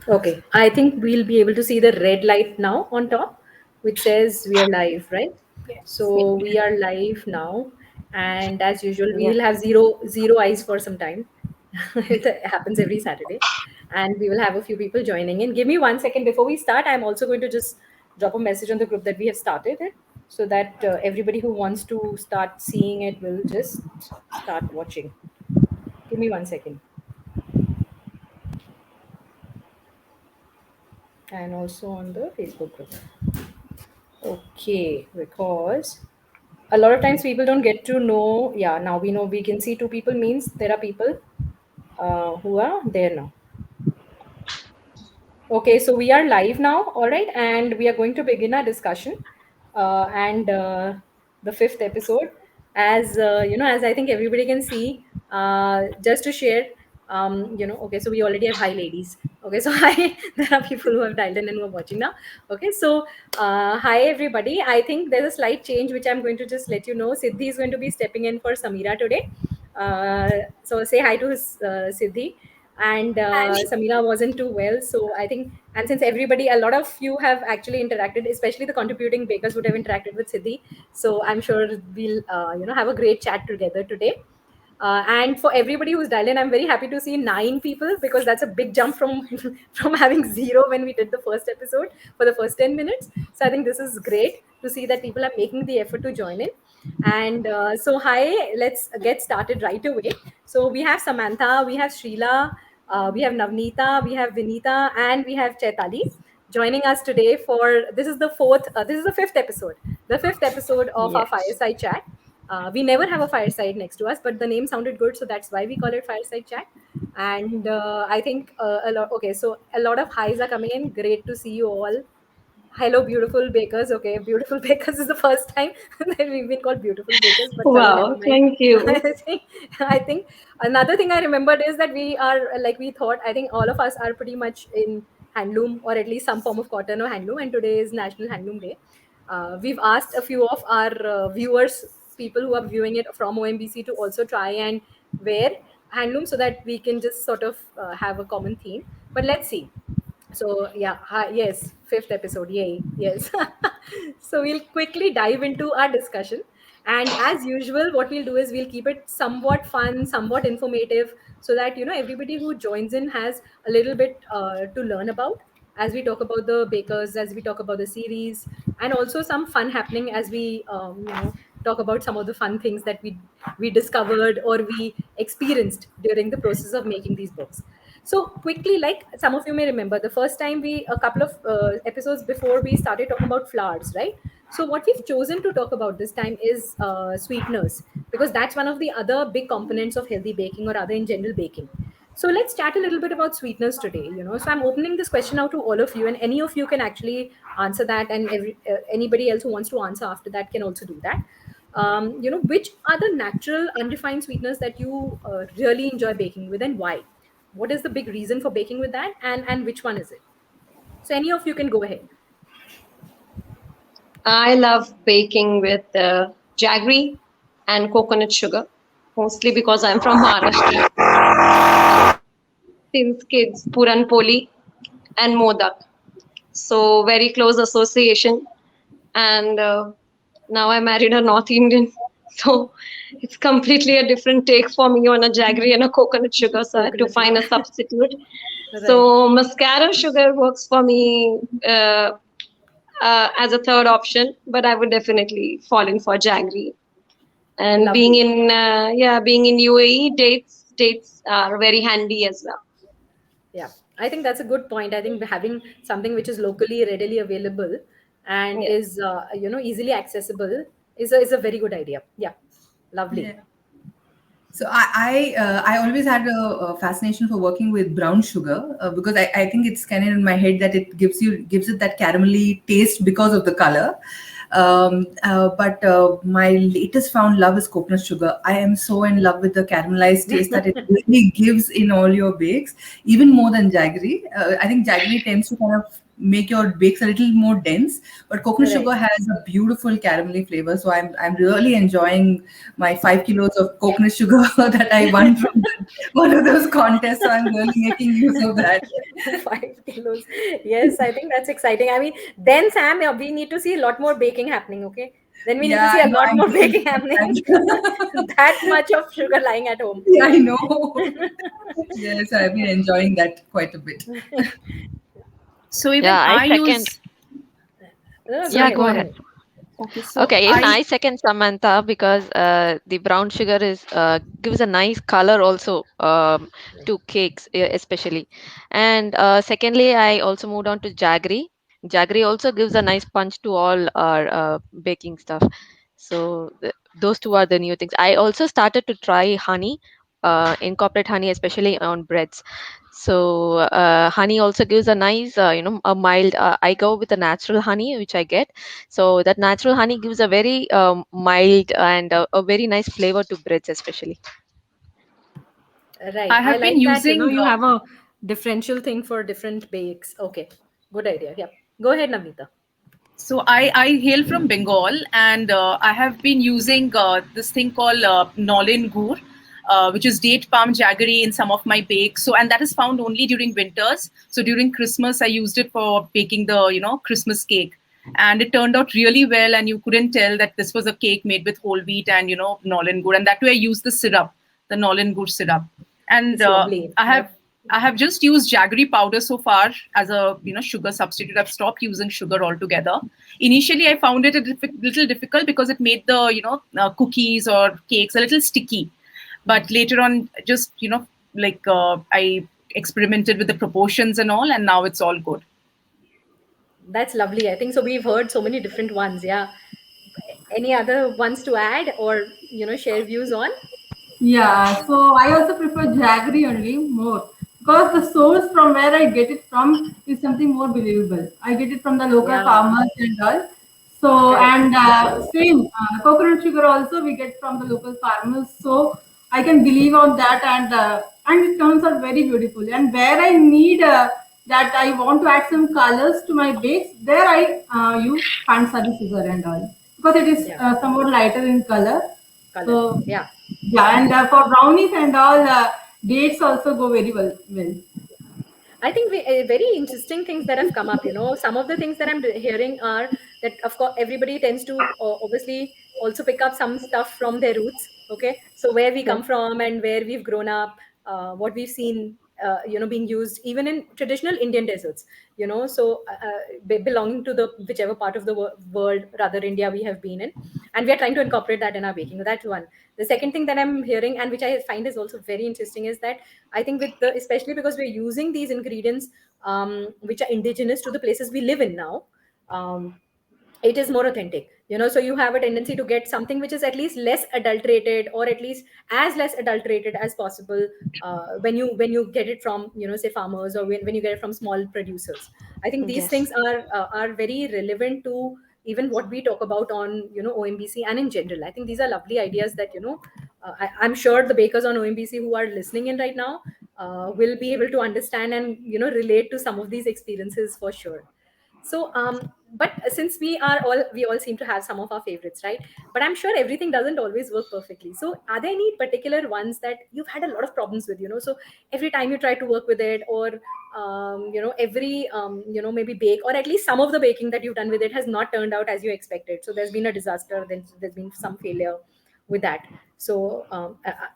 Okay, I think we'll be able to see the red light now on top, which says we are live, right? Yes. So we are live now, and as usual, we Yeah. will have zero eyes for some time. It happens every Saturday, and we will have a few people joining in. Give me 1 second before we start. I'm also going to just drop a message on the group that we have started it, so that everybody who wants to start seeing it will just start watching. Give me 1 second, and also on the Facebook group. Okay, because a lot of times people don't get to know. Yeah, now we know, we can see two people means there are people who are there now. Okay, so we are live now, all right, and we are going to begin our discussion. And the fifth episode, as as I think everybody can see, just to share, okay, so we already have hi ladies. Okay, so hi, there are people who have dialed in and who are watching now. Okay, so hi everybody. I think there's a slight change which I'm going to just let you know. Siddhi is going to be stepping in for Samira today. So say hi to Siddhi. And Samira wasn't too well, so I think, and since everybody, a lot of you have actually interacted, especially the contributing bakers would have interacted with Siddhi, so I'm sure we'll have a great chat together today. And for everybody who's dialed in, I'm very happy to see 9 people, because that's a big jump from from having zero when we did the first episode for the first 10 minutes. So I think this is great to see that people are making the effort to join in. And so hi, let's get started right away. So we have Samantha, we have Srila, we have Navneeta, we have Vinita, and we have Chaitali joining us today for this is the fifth episode of our Yes. fireside chat. We never have a fireside next to us, but the name sounded good, so that's why we call it fireside chat. And I think a lot. Okay, so a lot of highs are coming in. Great to see you all. Hello, beautiful bakers. Okay, beautiful bakers is the first time that we've been called beautiful bakers, but chalo, never Wow. mind. Thank you. I think another thing I remembered is that we are like we thought. I think all of us are pretty much in handloom, or at least some form of cotton or handloom. And today is National Handloom Day. We've asked a few of our viewers, people who are viewing it from OMBC, to also try and wear handloom so that we can just sort of have a common theme. But let's see. So yeah, hi, yes, fifth episode, yay, yes. So we'll quickly dive into our discussion, and as usual, what we'll do is we'll keep it somewhat fun, somewhat informative, so that everybody who joins in has a little bit to learn about, as we talk about the bakers, as we talk about the series, and also some fun happening as we talk about some of the fun things that we discovered or we experienced during the process of making these books. So quickly, like some of you may remember, the first time a couple of episodes before, we started talking about flowers, right? So what we've chosen to talk about this time is sweeteners, because that's one of the other big components of healthy baking, or other in general baking. So let's chat a little bit about sweeteners today. So I'm opening this question out to all of you, and any of you can actually answer that, and anybody else who wants to answer after that can also do that. Which are the natural unrefined sweeteners that you really enjoy baking with, and why? What is the big reason for baking with that, and which one is it? So any of you can go ahead. I love baking with jaggery and coconut sugar, mostly because I'm from Maharashtra. Since kids, Puran Poli and Modak. So very close association. And now I married a North Indian. So it's completely a different take for me on a jaggery and a coconut sugar. So I had to Coconut sugar. find a substitute. Right. So mascara sugar works for me as a third option, but I would definitely fall in for jaggery. And being Lovely. in being in UAE, dates are very handy as well. Yeah, I think that's a good point. I think having something which is locally readily available and Yes. is easily accessible is a very good idea. Yeah, lovely. Yeah. So I always had a fascination for working with brown sugar because I think it's kind of in my head that it gives it that caramelly taste because of the color. But my latest found love is coconut sugar. I am so in love with the caramelized taste that it really gives in all your bakes, even more than jaggery. I think jaggery tends to kind of make your bakes a little more dense. But coconut Right. sugar has a beautiful caramelly flavor, so I'm really enjoying my 5 kilos of coconut sugar that I won from one of those contests. So I'm really making use of that. 5 kilos. Yes, I think that's exciting. I mean, then Sam, yeah, we need to see a lot more baking happening. Okay, then we need to Yeah, see I a know. lot I'm more really baking looking happening. at That much of sugar lying at home. yeah, I know. Yes, I've been enjoying that quite a bit. So even Yeah, I I second. use. No, go Yeah, ahead, Sorry. go go ahead. ahead. Okay, so Okay, even I. I second Samantha because the brown sugar is gives a nice color also to cakes especially. And secondly, I also moved on to jaggery. Jaggery also gives a nice punch to all our baking stuff. So those two are the new things. I also started to try honey, incorporate honey especially on breads. So honey also gives a nice, a mild. I go with the natural honey which I get, so that natural honey gives a very mild and a very nice flavor to breads, especially. Right. I I have been like that, using. you have a differential thing for different bakes. Okay. Good idea. Yep. Go ahead, Navneeta. So I hail from Bengal, and I have been using this thing called Nolin Gur, which is date palm jaggery in some of my bakes. So and that is found only during winters. So during Christmas, I used it for baking the Christmas cake, and it turned out really well. And you couldn't tell that this was a cake made with whole wheat and Nolin Gur, and that way I used the syrup, the Nolin Gur syrup, and It's lovely. I have Yep. I have just used jaggery powder so far as a sugar substitute. I've stopped using sugar altogether. Initially, I found it a little difficult because it made the cookies or cakes a little sticky. But later on, just I experimented with the proportions and all, and now it's all good. That's lovely. I think so. We've heard so many different ones. Yeah. Any other ones to add or, share views on? Yeah, so I also prefer jaggery only more because the source from where I get it from is something more believable. I get it from the local Yeah. farmers and all. So Correct. and same coconut sugar also we get from the local farmers. So I can believe on that and it turns out very beautiful. And where I need that I want to add some colors to my bakes, there I use Pansari sugar and all because it is Yeah. somewhat lighter in color. Color. So Yeah. yeah, and for brownies and all, dates also go very well. I think very interesting things that have come up. Some of the things that I'm hearing are that, of course, everybody tends to obviously also pick up some stuff from their roots. Okay, so where we Yeah. come from and where we've grown up, what we've seen, being used even in traditional Indian desserts. So belonging to the whichever part of the world, rather India, we have been in, and we are trying to incorporate that in our baking. That's one. The second thing that I'm hearing, and which I find is also very interesting, is that I think especially because we're using these ingredients, which are indigenous to the places we live in now, um, it is more authentic. So you have a tendency to get something which is at least less adulterated, or at least as less adulterated as possible, when you get it from, say, farmers, or when you get it from small producers. I think these Yes. things are very relevant to even what we talk about on, OMBC and in general. I think these are lovely ideas that, I'm sure the bakers on OMBC who are listening in right now will be able to understand and, relate to some of these experiences for sure. So, but since we all seem to have some of our favorites, right? But I'm sure everything doesn't always work perfectly. So, are there any particular ones that you've had a lot of problems with? So every time you try to work with it, or every maybe bake, or at least some of the baking that you've done with it has not turned out as you expected. So there's been a disaster. Then there's been some failure with that. So,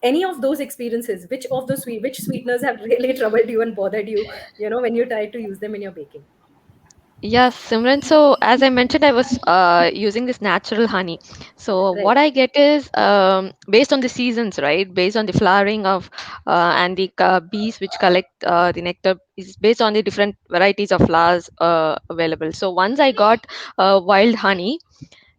any of those experiences, which sweeteners have really troubled you and bothered you? When you try to use them in your baking. Yes, Simran. So as I mentioned, I was using this natural honey. So Right. what I get is based on the seasons, right? Based on the flowering of and the bees which collect the nectar is based on the different varieties of flowers available. So once I got wild honey.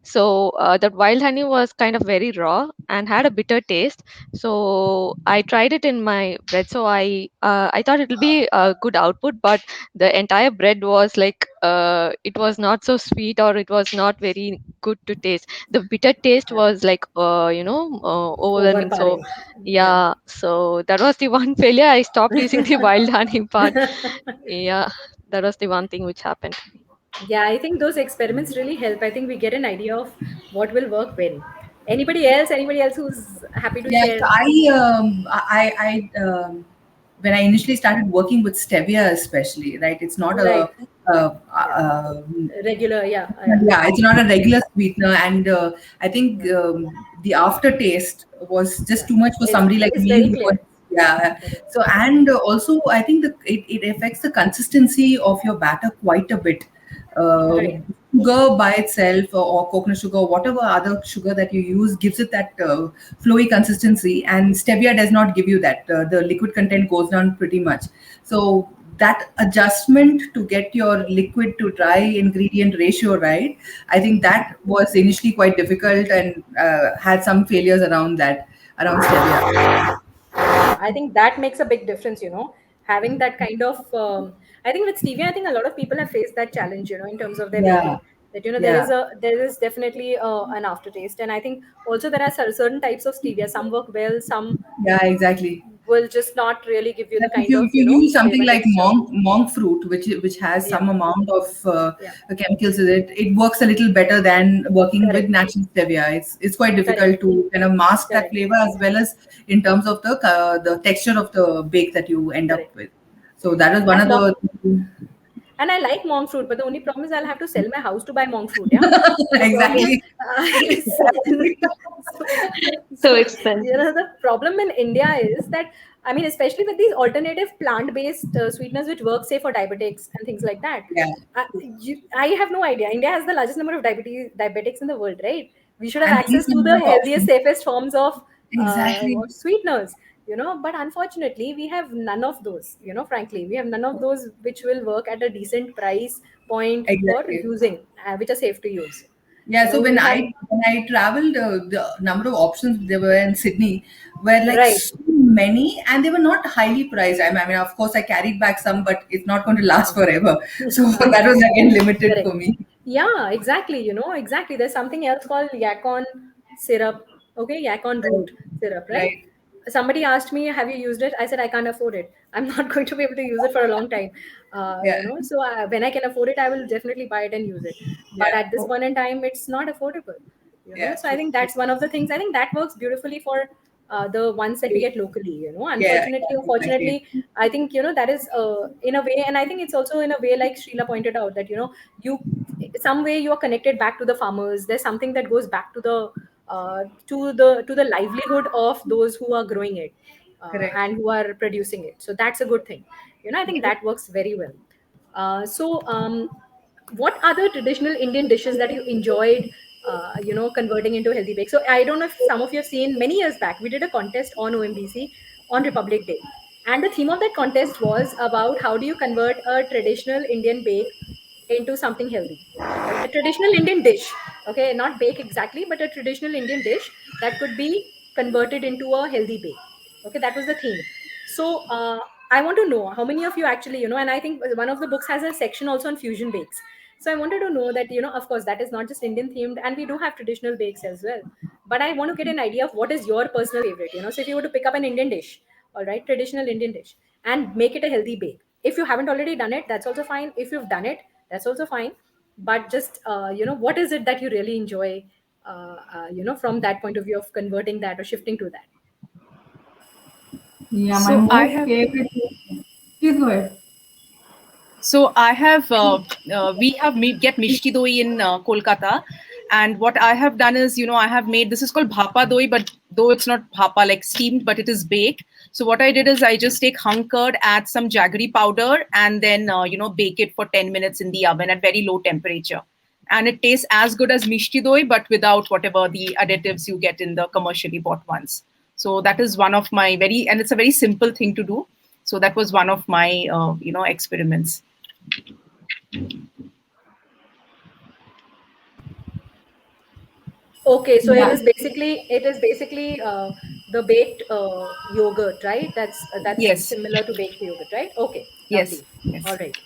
So that wild honey was kind of very raw and had a bitter taste. So I tried it in my bread. So I thought it will be a good output, but the entire bread was like it was not so sweet, or it was not very good to taste. The bitter taste was like overwhelming. So Overpowering. Yeah. yeah, so that was the one failure. I stopped using the wild honey part. Yeah. That was the one thing which happened. Yeah, I think those experiments really help. I think we get an idea of what will work when. Anybody else? Anybody else who's happy to Yeah, share? so when I initially started working with stevia, especially, right? It's not Right. a, Yeah. a Regular. Yeah. Yeah. yeah, it's not a regular sweetener, and I think the aftertaste was just Yeah. too much for somebody like It's me very who was, clear. yeah. So, and also I think it affects the consistency of your batter quite a bit. Right. Sugar by itself, or coconut sugar, or whatever other sugar that you use, gives it that flowy consistency, and stevia does not give you that. The liquid content goes down pretty much. So that adjustment to get your liquid to dry ingredient ratio right, I think that was initially quite difficult, and had some failures around that, around stevia. Yeah, I think that makes a big difference, having that kind of. I think with stevia, I think a lot of people have faced that challenge, in terms of their Yeah, baking. That yeah, there is definitely an aftertaste, and I think also there are certain types of stevia. Some work well, some yeah, exactly. will just not really give you the Like kind of if you use something flavor like texture. monk fruit, which has Yeah, some amount of yeah, chemicals in it, it works a little better than working with correct, natural stevia. It's quite correct, difficult to kind of mask that correct, flavor, as well as in terms of the texture of the bake that you end up correct. with. So that is one And of monk, the and I like monk fruit, but the only problem is I'll have to sell my house to buy monk fruit. Yeah, so the problem, exactly. so, So so expensive. the problem in India is that, I mean, especially with these alternative plant-based sweeteners which work, say, for diabetics and things like that. Yeah, I have no idea. India has the largest number of diabetics in the world, right? We should have and access least to number the of healthiest, options. safest forms of Exactly, sweeteners, but unfortunately, we have none of those. Frankly, we have none of those which will work at a decent price point for exactly. using, which are safe to use. Yeah, so We have when I traveled, the number of options there were in Sydney were like right. so many, and they were not highly priced. I mean, of course, I carried back some, but it's not going to last forever. So that was again limited Correct. for me. Yeah, exactly. Exactly. There's something else called yakon syrup. Okay, yakon Right, root syrup, right? right. Somebody asked me, "Have you used it?" I said, "I can't afford it. I'm not going to be able to use it for a long time." Yeah, So when I can afford it, I will definitely buy it and use it. But yeah, at this point in time, it's not affordable. yeah. So I True. think that's one of the things. I think that works beautifully for the ones that we get locally. Yeah, Unfortunately, yeah, exactly. unfortunately, I think that is in a way, and I think it's also in a way like Sheila pointed out that you some way you are connected back to the farmers. There's something that goes back to the livelihood of those who are growing it Correct. and who are producing it. So that's a good thing. I think that works very well. What other traditional Indian dishes that you enjoyed, converting into healthy bake? So I don't know if some of you have seen, many years back, we did a contest on OMBC on Republic Day. And the theme of that contest was about how do you convert a traditional Indian bake into something healthy, right? A traditional Indian dish, okay, not bake exactly, but a traditional Indian dish that could be converted into a healthy bake. Okay, that was the theme. So I want to know how many of you actually, and I think one of the books has a section also on fusion bakes. So I wanted to know that, of course, that is not just Indian themed, and we do have traditional bakes as well. But I want to get an idea of what is your personal favorite. So if you were to pick up an Indian dish, all right, traditional Indian dish, and make it a healthy bake. If you haven't already done it, that's also fine. If you've done it, that's also fine. But just, what is it that you really enjoy, from that point of view of converting that or shifting to that? Yeah, my So I most have favorite. Please go ahead. So I have get mishti doi in Kolkata, and what I have done is I have made, this is called bhapa doi, but though it's not bhapa like steamed, but it is baked. So what I did is I just take hung curd, add some jaggery powder, and then bake it for 10 minutes in the oven at very low temperature, and it tastes as good as mishti doi, but without whatever the additives you get in the commercially bought ones. So that is one of my and it's a very simple thing to do. So that was one of my experiments. Okay, so Yeah. it is basically the baked yogurt, right? That's Yes, similar to baked yogurt, right? Okay, yes, lovely. yes. All right,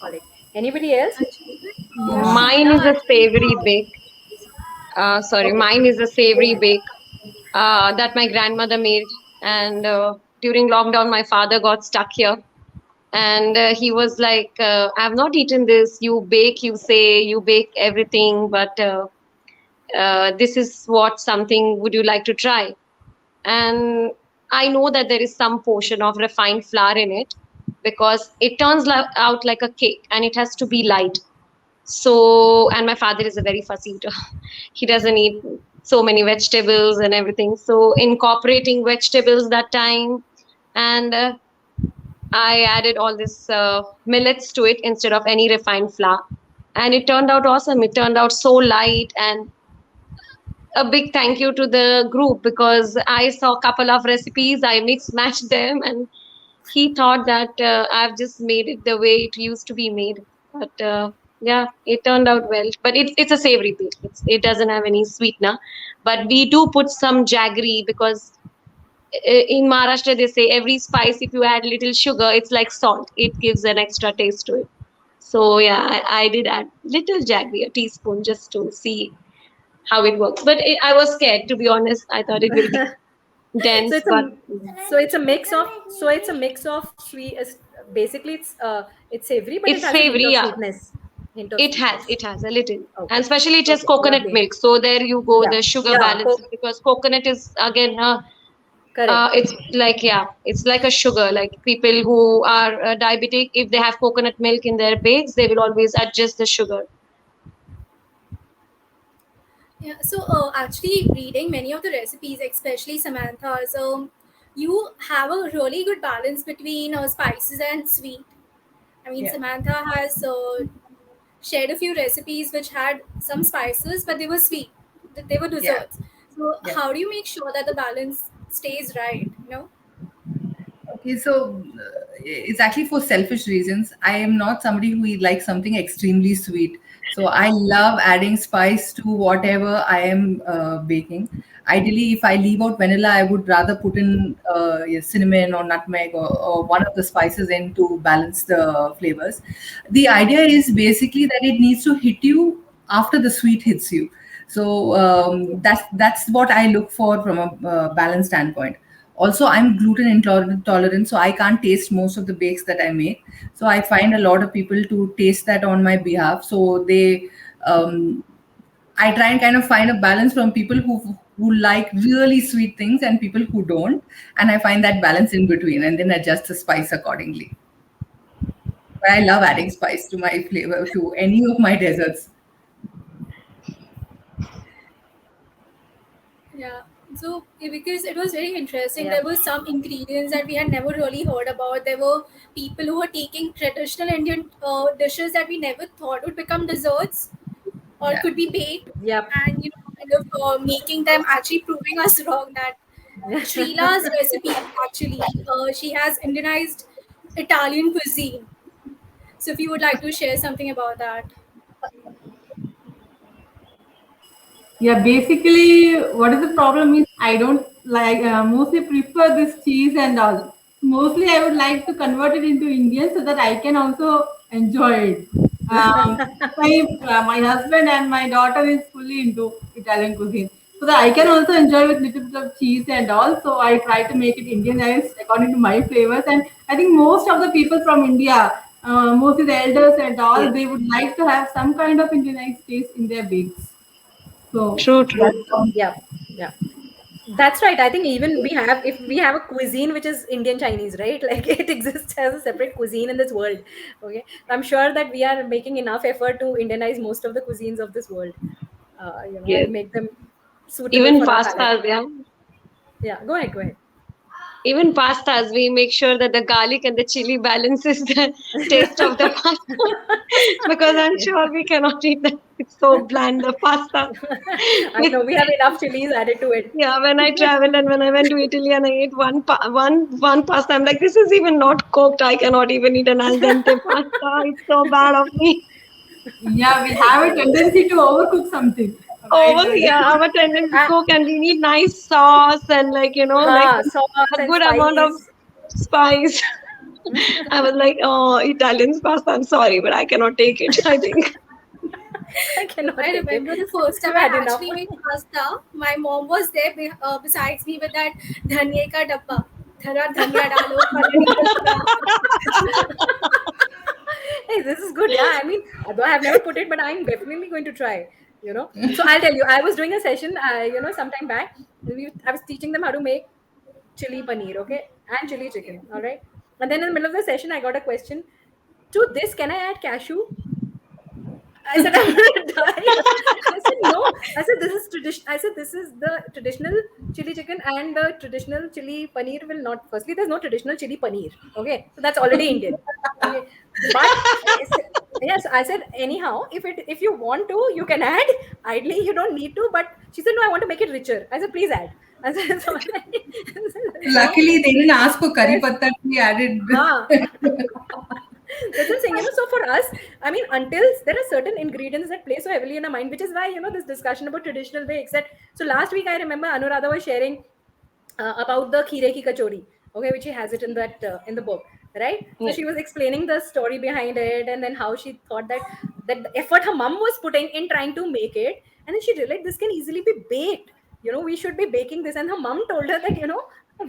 all right. Anybody else? Yeah. Mine is a savory bake. Okay, Mine is a savory bake that my grandmother made. And during lockdown, my father got stuck here. And he was like, I have not eaten this. You bake, you say you bake everything, but this is what something would you like to try? And I know that there is some portion of refined flour in it because it turns out like a cake and it has to be light. So, and my father is a very fussy eater. He doesn't eat so many vegetables and everything. So, incorporating vegetables that time, and I added all this millets to it instead of any refined flour. And it turned out awesome. It turned out so light, and a big thank you to the group because I saw a couple of recipes, I mixed matched them, and he thought that I've just made it the way it used to be made. But yeah, it turned out well. But it's a savory bake. It doesn't have any sweetener. But we do put some jaggery because in Maharashtra they say every spice, if you add little sugar, it's like salt. It gives an extra taste to it. So yeah, I did add little jaggery, a teaspoon, just to see how it works. But I was scared, to be honest. I thought it will be dense, but so it's a mix of sweet. Basically, it's savory, but it's it has a hint savory, of yeah. sweetness. It has a little, Okay. and especially it has Okay, coconut lovely. milk. So there you go, Yeah. the sugar Yeah, balance, because coconut is again, correct. it's like, yeah, it's like a sugar. Like people who are diabetic, if they have coconut milk in their bakes, they will always adjust the sugar. Yeah, so actually, reading many of the recipes, especially Samantha's, you have a really good balance between spices and sweet. I mean, Yeah. Samantha has shared a few recipes which had some spices, but they were sweet. They were desserts. So, Yeah. how do you make sure that the balance stays right? You know? Okay, so it's actually for selfish reasons. I am not somebody who likes something extremely sweet. So I love adding spice to whatever I am baking. Ideally, if I leave out vanilla, I would rather put in yeah, cinnamon or nutmeg or one of the spices in to balance the flavors. The idea is basically that it needs to hit you after the sweet hits you. So that's what I look for from a balance standpoint. Also, I'm gluten intolerant, so I can't taste most of the bakes that I make. So I find a lot of people to taste that on my behalf. So um, I try and kind of find a balance from people who like really sweet things and people who don't, and I find that balance in between, and then adjust the spice accordingly. But I love adding spice to my flavor to any of my desserts. Yeah. So, because it was very interesting, Yeah. there were some ingredients that we had never really heard about. There were people who were taking traditional Indian dishes that we never thought would become desserts or Yeah. could be baked, Yep. and kind of making them, actually proving us wrong. That Shrila's recipe, actually, she has Indianized Italian cuisine. So, if you would like to share something about that. Yeah, basically, what is the problem is I don't like mostly prefer this cheese and all. Mostly, I would like to convert it into Indian so that I can also enjoy it. My husband and my daughter is fully into Italian cuisine, so that I can also enjoy with little bit of cheese and all. So I try to make it Indianized according to my flavors, and I think most of the people from India, mostly the elders and all, Yes. they would like to have some kind of Indianized taste in their bakes. So True, true. Yeah. Yeah. That's right. I think even if we have a cuisine which is Indian Chinese, right? Like it exists as a separate cuisine in this world. Okay. I'm sure that we are making enough effort to Indianize most of the cuisines of this world. Yes. And make them suitable Even for our palate. pastas, yeah. Yeah. Go ahead. Go ahead. Even pastas, we make sure that the garlic and the chili balances the taste of the pasta because I'm sure we cannot eat that. It's so bland, the pasta. I know we have enough chilies added to it. Yeah, when I traveled and when I went to Italy and I ate one pasta, I'm like, this is even not cooked. I cannot even eat an al dente pasta. It's so bad of me. yeah, we have a tendency to overcook something. Oh, Right? yeah, our tendency to Ah, cook and we need nice sauce and like sauce a and good amount of spice. spice. I was like, oh, Italian pasta. I'm sorry, but I cannot take it. I think. I cannot I take it. remember the first time I've I had enough. actually made pasta. My mom was there besides me with that dhaniya ka dabba. थोड़ा धनिया डालो, Hey, this is good. Yeah, I mean, although I have never put it, but I'm definitely going to try. You know, so I'll tell you. I was doing a session, sometime back. I was teaching them how to make chili paneer, okay, and chili chicken. All right, and then in the middle of the session, I got a question. To this, can I add cashew? I said, I'm gonna die. I said, no. I said, this is tradition. I said, this is the traditional chili chicken, and the traditional chili paneer will not. Firstly, there's no traditional chili paneer. Okay, so that's already Indian. Okay. But yes, I said, anyhow, if you want to, you can add. Ideally, you don't need to. But she said, no, I want to make it richer. I said, please add. I said, so, Luckily, they didn't ask for curry patta to be added. That's what I'm saying. So for us, I mean, until there are certain ingredients that play so heavily in our mind, which is why this discussion about traditional bakes. So last week I remember Anuradha was sharing about the kheere ki kachori, okay, which she has it in that in the book, right? So she was explaining the story behind it, and then how she thought that the effort her mom was putting in trying to make it, and then she realized this can easily be baked. We should be baking this, and her mom told her that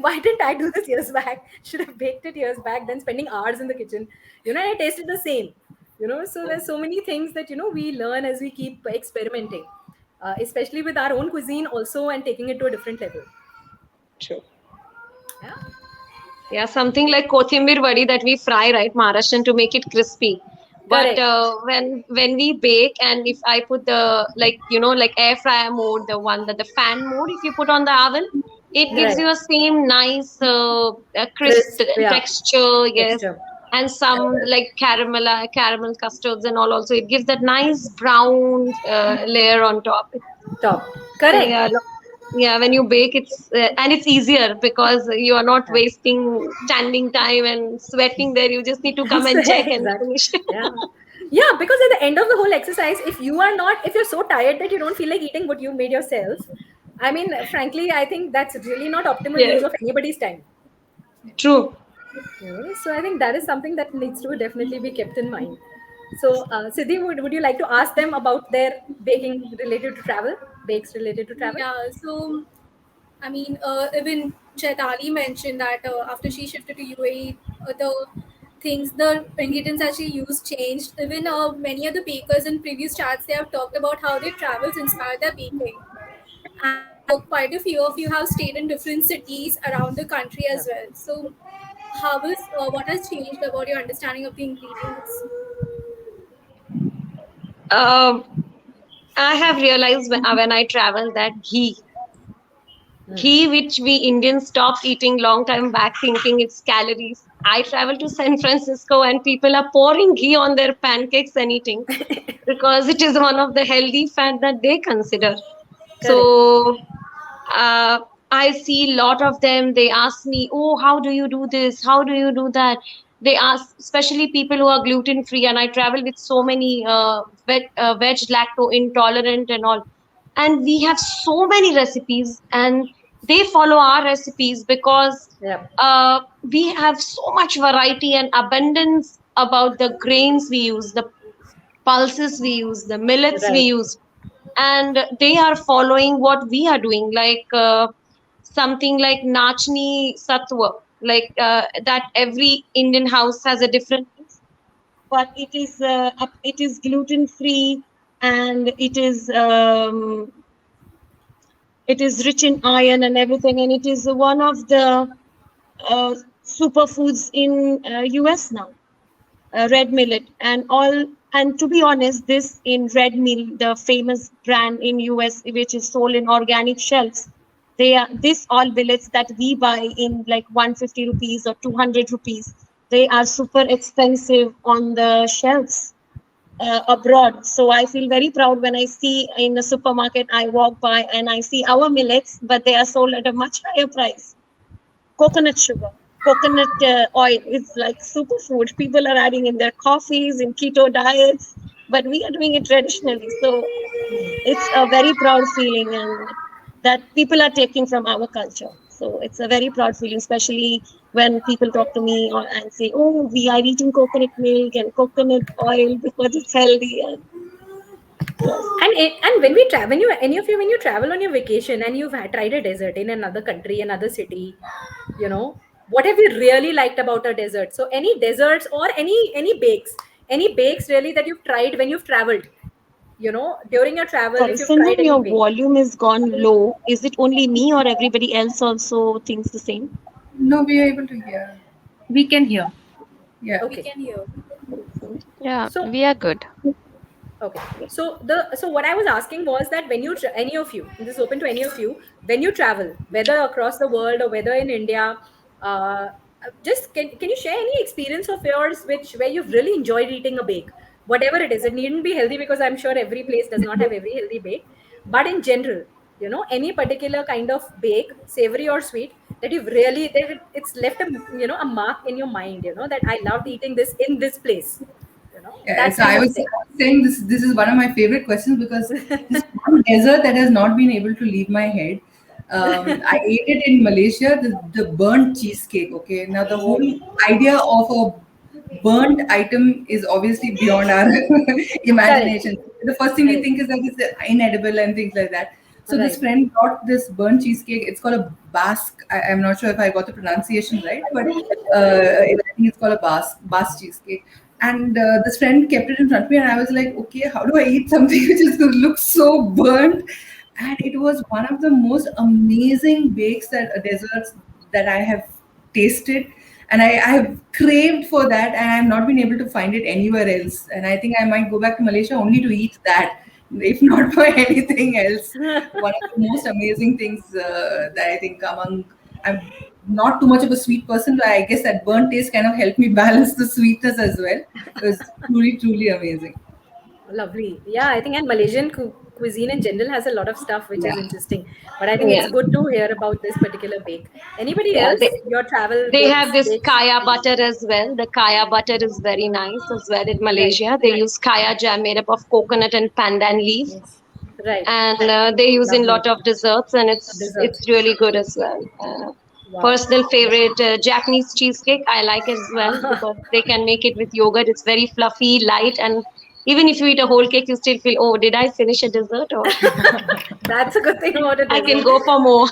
why didn't I do this years back? Should have baked it years back than spending hours in the kitchen. And I tasted the same. So there's so many things that we learn as we keep experimenting, especially with our own cuisine also, and taking it to a different level. True. Yeah. Yeah, something like kothimir vadi that we fry, right, Maharashtrian, to make it crispy. But when we bake, and if I put the like air fryer mode, the one that the fan mode, if you put on the oven, it gives you a same nice crisp texture, yes, and some like caramel custards and all. Also, it gives that nice brown layer on top. Correct. Yeah, when you bake, it's and it's easier because you are not wasting standing time and sweating there. You just need to come and check and finish. Yeah, because at the end of the whole exercise, if you're so tired that you don't feel like eating what you made yourself, I mean, frankly, I think that's really not optimal use of anybody's time. True. So I think that is something that needs to definitely be kept in mind. So, Siddhi, would you like to ask them about their baking related to travel? Bakes related to travel? Yeah, so I mean, even Chaitali mentioned that after she shifted to UAE, the ingredients that she used changed. Even many of the bakers in previous chats, they have talked about how their travels inspired their baking. And quite a few of you have stayed in different cities around the country as well. So, what has changed about your understanding of the ingredients? I have realized when I travel that ghee, which we Indians stopped eating long time back, thinking it's calories. I travel to San Francisco and people are pouring ghee on their pancakes and eating because it is one of the healthy fat that they consider. So I see a lot of them. They ask me, "Oh, how do you do this? How do you do that?" They ask, especially people who are gluten free, and I travel with so many veg lacto intolerant and all, and we have so many recipes, and they follow our recipes because we have so much variety and abundance about the grains we use, the pulses we use, the millets we use, and they are following what we are doing, like something like nachni satwa, like that every Indian house has a different, but it is gluten free, and it is rich in iron and everything, and it is one of the superfoods in US now. Red millet and all. And to be honest, this in Red Mill, the famous brand in US, which is sold in organic shelves, this all millets that we buy in like 150 rupees or 200 rupees, they are super expensive on the shelves abroad. So I feel very proud when I see in a supermarket, I walk by and I see our millets, but they are sold at a much higher price. Coconut sugar, coconut oil is like superfood. People are adding in their coffees, in keto diets, but we are doing it traditionally. So it's a very proud feeling, and that people are taking from our culture. So it's a very proud feeling, especially when people talk to me and say, "Oh, we are eating coconut milk and coconut oil because it's healthy." And when we travel, when you travel on your vacation and you've tried a dessert in another country, another city, what have you really liked about a dessert? So any desserts or any bakes really that you've tried when you've traveled, during your travel, Sorry, if you've tried Simran, any your bake. volume is gone low. Is it only me or everybody else also thinks the same? No, we are able to hear. We can hear. Yeah. We Okay. can hear. Yeah, So we are good. okay. So what I was asking was that when you any of you, this is open to any of you, when you travel, whether across the world or whether in India, uh, just can you share any experience of yours where you've really enjoyed eating a bake, whatever it is. It needn't be healthy because I'm sure every place does not have every healthy bake, but in general, any particular kind of bake, savory or sweet, that you've really it's left a mark in your mind, that I loved eating this in this place, Yeah, that so kind I of was thing. saying this is one of my favorite questions because this one dessert that has not been able to leave my head. I ate it in Malaysia, the burnt cheesecake. Okay, now the whole idea of a burnt item is obviously beyond our Correct. imagination. The first thing we Correct. think is that it's inedible and things like that. So this Right. friend brought this burnt cheesecake. It's called a Basque. I'm not sure if I got the pronunciation right, but I think it's called a Basque cheesecake. And this friend kept it in front of me, and I was like, okay, how do I eat something which is going to look so burnt? And it was one of the most amazing bakes desserts that I have tasted. And I have craved for that, and I've not been able to find it anywhere else. And I think I might go back to Malaysia only to eat that, if not for anything else. One of the most amazing things that I think among. I'm not too much of a sweet person, but I guess that burnt taste kind of helped me balance the sweetness as well. It was truly, truly amazing. Lovely. Yeah, I think and Malaysian cuisine in general has a lot of stuff which is Yeah. interesting. But I think it's Yeah, good to hear about this particular bake. Anybody yeah. else? Your travel They have this bakes. kaya butter as well. The kaya butter is very nice as well in Right. Malaysia. They use kaya jam made up of coconut and pandan leaf, Right. and they use in Lovely. lot of desserts, and Dessert. it's really good as well. Wow. Personal favorite Japanese cheesecake. I like as well because they can make it with yogurt. It's very fluffy, light, and even if you eat a whole cake, you still feel, oh, did I finish a dessert? Or That's a good thing about a I can dessert. go for more.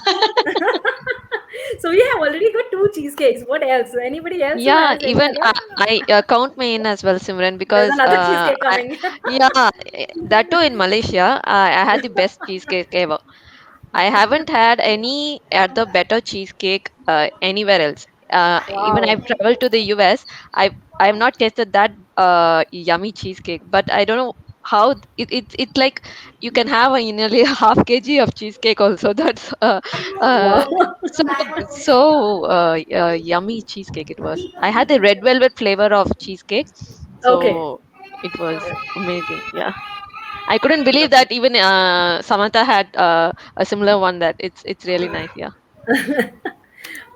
So we have already got 2 cheesecakes. What else? Anybody else who Yeah, has any even other? I count me in as well, Simran, There's because another cheesecake I, coming. yeah, that too in Malaysia, I had the best cheesecake ever. I haven't had any other better cheesecake anywhere else. Even Wow. I've traveled to the US. I've not tasted that yummy cheesecake, but I don't know how it's like you can have a nearly half kg of cheesecake also. That's Wow. so yummy cheesecake it was. I had the red velvet flavor of cheesecake, Okay. so it was amazing. Yeah. I couldn't believe that even Samantha had a similar one. That it's really nice. Yeah.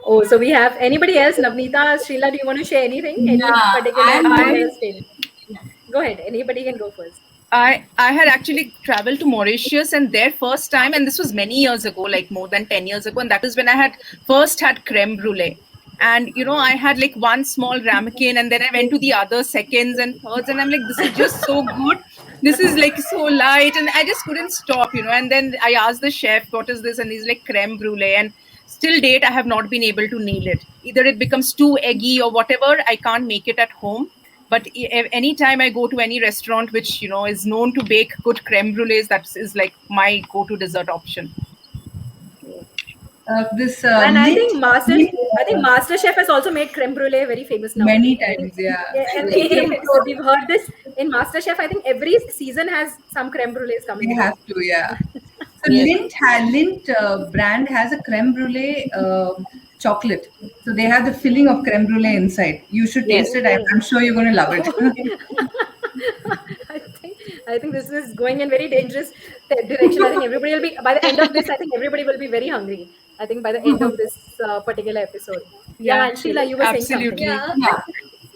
Oh, so we have anybody else? Navneeta, Srila, do you want to share anything? Any Yeah, particular I'm food more that I has stayed? Go ahead. Anybody can go first. I had actually traveled to Mauritius, and their first time, and this was many years ago, like more than 10 years ago, and that is when I had first had creme brulee. And I had like one small ramekin, and then I went to the other seconds and thirds, and I'm like, this is just so good. This is like so light, and I just couldn't stop. And then I asked the chef, what is this? And he's like creme brulee, and still date I have not been able to nail it. Either it becomes too eggy or whatever, I can't make it at home. But anytime I go to any restaurant which is known to bake good creme brulees, that is like my go-to dessert option. This And I lint, think lint I think MasterChef has also made creme brulee very famous now. many I think, times, yeah. yeah, and we've heard this in MasterChef. I think every season has some creme brulees They coming through. have to, yeah. So Yes. Lint brand has a creme brulee chocolate. So they have the filling of creme brulee inside. You should Yes. taste it. I'm sure you're going to love it. I think this is going in very dangerous direction. I think everybody will be by the end of this. I think everybody will be very hungry. I think by the end of this particular episode. Yeah, and Sheila, you were saying something. Absolutely. Yeah. yeah.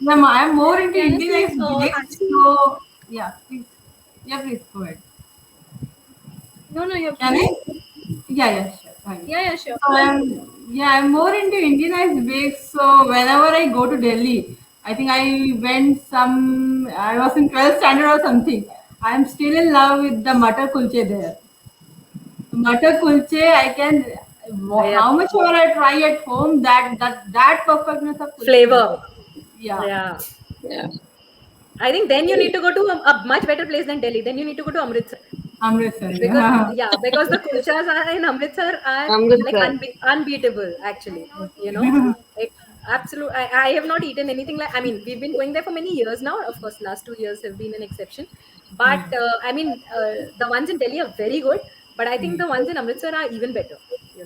Yeah, I'm more into Can I Indian say, bakes, actually, so yeah, please. Yeah, please go ahead. no, you're Can I? Yeah, sure. Fine. Yeah, sure. So I'm more into Indianized bakes. So whenever I go to Delhi, I think I was in 12th standard or something. I'm still in love with the Matar Kulche there. Matar Kulche, How much ever I try at home, that perfectness of Flavor. Yeah. Yeah. I think then you need to go to a much better place than Delhi. Then you need to go to Amritsar. Amritsar. Because the kulchas are in Amritsar are like Amritsar. unbeatable actually. Absolutely. I have not eaten anything like. I mean, we've been going there for many years now. Of course, last 2 years have been an exception. But the ones in Delhi are very good. But I think the ones in Amritsar are even better.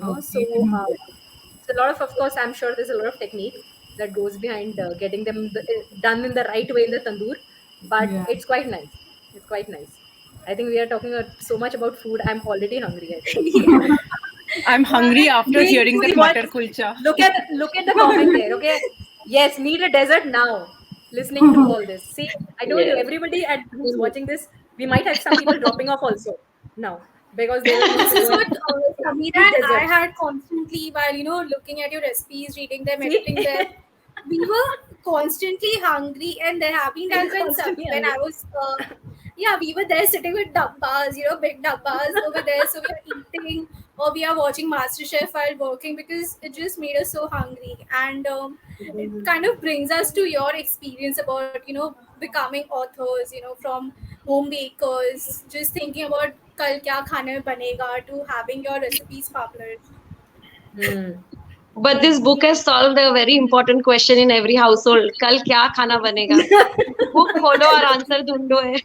So it's a lot of course, I'm sure there's a lot of technique that goes behind getting them done in the right way in the tandoor. But Yeah. it's quite nice. It's quite nice. I think we are talking so much about food. I'm already hungry. I think. I'm hungry after Me hearing too. the butter kulcha. Look at the comment there. Okay. Yes, need a dessert now. Listening to all this. See, I told you, Yes. everybody who's watching this, we might have some people dropping off also now because they will This is what Samira and Dessert. I had constantly while looking at your recipes, reading them, See? editing them. We were constantly hungry, and there have been times Constantly when I was we were there sitting with dabbas, big dabbas over there, so we are eating or we are watching MasterChef while working because it just made us so hungry. And it kind of brings us to your experience about becoming authors, from home bakers, just thinking about kal kya khane mein banega, to having your recipes published. But this book has solved a very important question in every household. कल क्या खाना बनेगा? Book खोलो और answer ढूंढो है.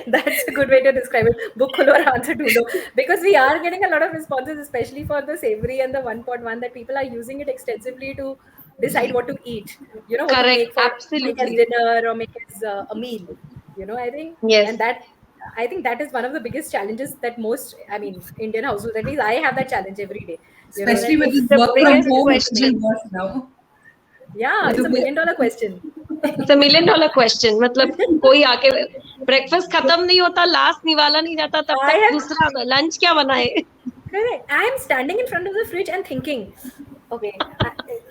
That's a good way to describe it. Book kholo aur answer dhondo. Because we are getting a lot of responses, especially for the savory and the 1.1, that people are using it extensively to decide what to eat. What to Correct. make make as Absolutely. dinner or make as a meal. I think, Yes. and I think that is one of the biggest challenges that most, Indian households, at least I have that challenge every day. Especially with it's this the work from biggest home, question. it's even worse now. Yeah, it's a $1 million question. It's $1 million question. मतलब कोई आके breakfast खत्म नहीं होता, last निवाला नहीं जाता, तब तक दूसरा lunch क्या बनाए? Correct. I am standing in front of the fridge and thinking, okay,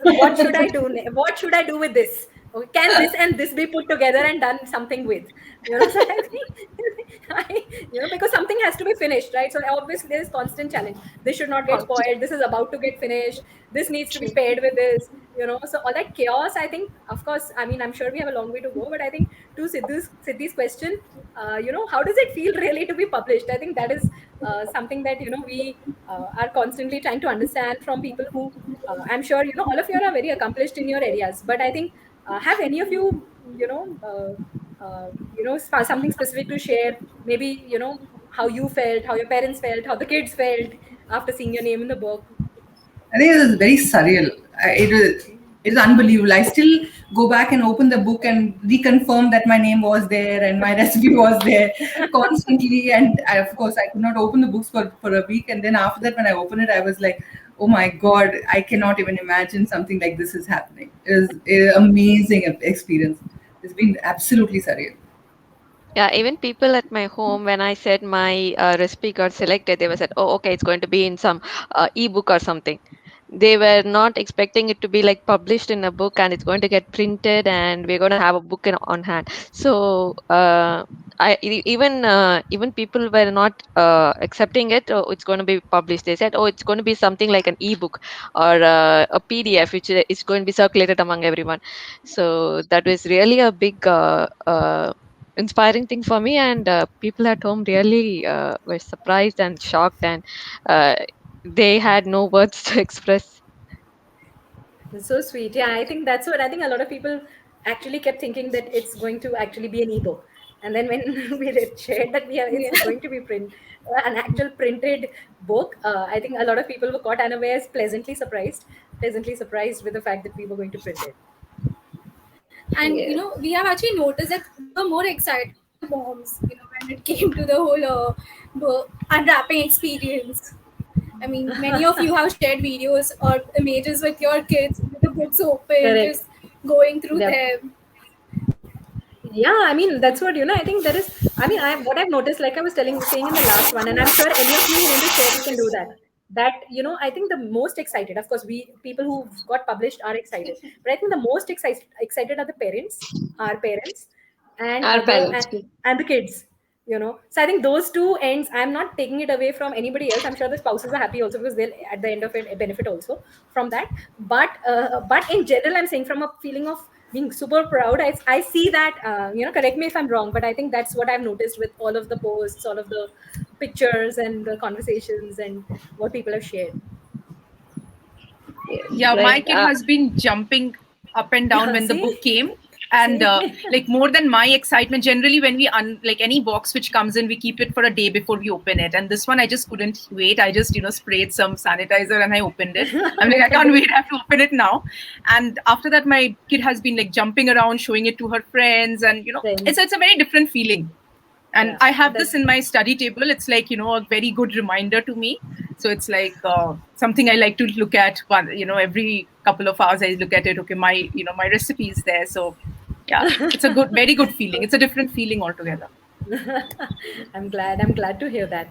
what should I do? What should I do with this? Okay, can this and this be put together and done something with? So I think, because something has to be finished, right? So obviously there is constant challenge. This should not get spoiled. This is about to get finished. This needs to be paired with this. So all that chaos, I think, of course, I'm sure we have a long way to go, but I think to Siddhi's question, how does it feel really to be published? I think that is something that we are constantly trying to understand from people who I'm sure all of you are very accomplished in your areas, but I think have any of you something specific to share, maybe how you felt, how your parents felt, how the kids felt after seeing your name in the book? I think it is very surreal. It is unbelievable. I still go back and open the book and reconfirm that my name was there and my recipe was there constantly. And of course, I could not open the books for a week. And then after that, when I opened it, I was like, oh my God, I cannot even imagine something like this is happening. It is an amazing experience. It's been absolutely surreal. Yeah, even people at my home, when I said my recipe got selected, they were said, "Oh, okay, it's going to be in some ebook or something." They were not expecting it to be like published in a book and it's going to get printed and we're going to have a book on hand. So even people were not accepting it. Oh, it's going to be published. They said, "Oh, it's going to be something like an ebook or a PDF, which is going to be circulated among everyone." So that was really a big. Inspiring thing for me, and people at home really were surprised and shocked, and they had no words to express. It's so sweet. Yeah, I think that's what I think a lot of people actually kept thinking, that it's going to actually be an ebook. And then when we shared that it's going to be an actual printed book, I think a lot of people were caught unawares, pleasantly surprised with the fact that we were going to print it. And Yes. we have actually noticed that we were more excited than moms, when it came to the whole unwrapping experience. I mean, many of you have shared videos or images with your kids with the books open, Correct. just going through Yep. them. Yeah, that's what I think there is. What I've noticed, like I was saying in the last one, and I'm sure any of you who want to share, you can do that. That I think the most excited, of course, people who've got published are excited, but I think the most excited are the parents, our parents, and Our parents. and the kids. So I think those two ends, I'm not taking it away from anybody else. I'm sure the spouses are happy also because they'll at the end of it benefit also from that. But in general, I'm saying from a feeling of being super proud, I see that, correct me if I'm wrong, but I think that's what I've noticed with all of the posts, all of the pictures and the conversations and what people have shared. Yeah, my Right. kid has been jumping up and down when the See? book came. And like more than my excitement, generally when we like any box which comes in, we keep it for a day before we open it. And this one, I just couldn't wait. I just sprayed some sanitizer and I opened it. I'm like, I can't wait. I have to open it now. And after that, my kid has been like jumping around, showing it to her friends, and Friends. it's a very different feeling. And Yeah, I have that's- this in my study table. It's like a very good reminder to me. So it's like something I like to look at. Every couple of hours I look at it. Okay, my my recipe is there. So yeah, it's a very good feeling. It's a different feeling altogether. I'm glad to hear that.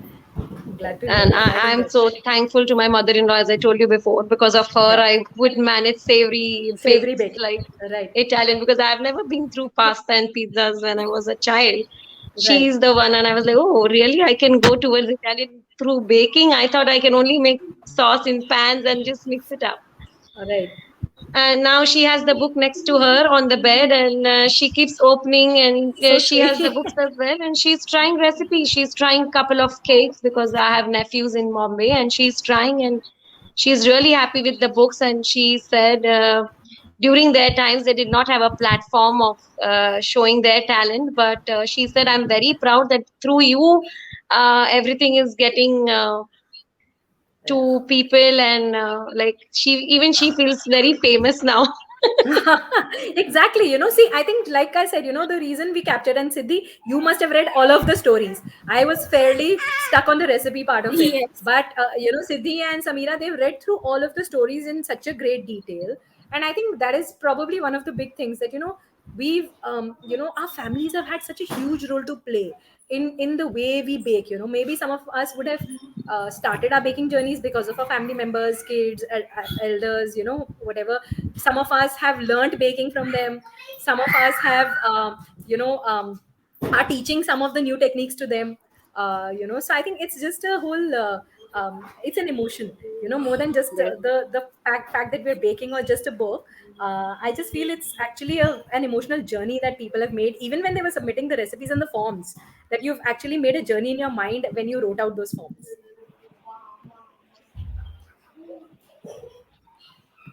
Glad to hear And that. I think I'm that's so thankful to my mother-in-law, as I told you before. Because of her, Yeah. I would manage savory Savory bakes bake. like Right. Italian, because I've never been through pasta and pizzas when I was a child. Right. She's the one, and I was like, oh, really? I can go towards Italian through baking. I thought I can only make sauce in pans and just mix it up. Right. And now she has the book next to her on the bed, and she keeps opening, and So she has the sweet. books as well, and she's trying recipes. She's trying couple of cakes because I have nephews in Bombay, and she's trying, and she's really happy with the books. And she said during their times they did not have a platform of showing their talent, but she said, I'm very proud that through you everything is getting to people, and like she feels very famous now. Exactly. See, I think, like I said, the reason we captured, and Siddhi, you must have read all of the stories. I was fairly stuck on the recipe part of it. Yes. But, Siddhi and Samira, they've read through all of the stories in such a great detail. And I think that is probably one of the big things that, we've, our families have had such a huge role to play in the way we bake. Maybe some of us would have started our baking journeys because of our family members, kids, elders, whatever. Some of us have learned baking from them. Some of us have are teaching some of the new techniques to them. So I think it's just a whole it's an emotion, more than just the fact that we're baking or just a book. I just feel it's actually an emotional journey that people have made, even when they were submitting the recipes and the forms, that you've actually made a journey in your mind when you wrote out those forms.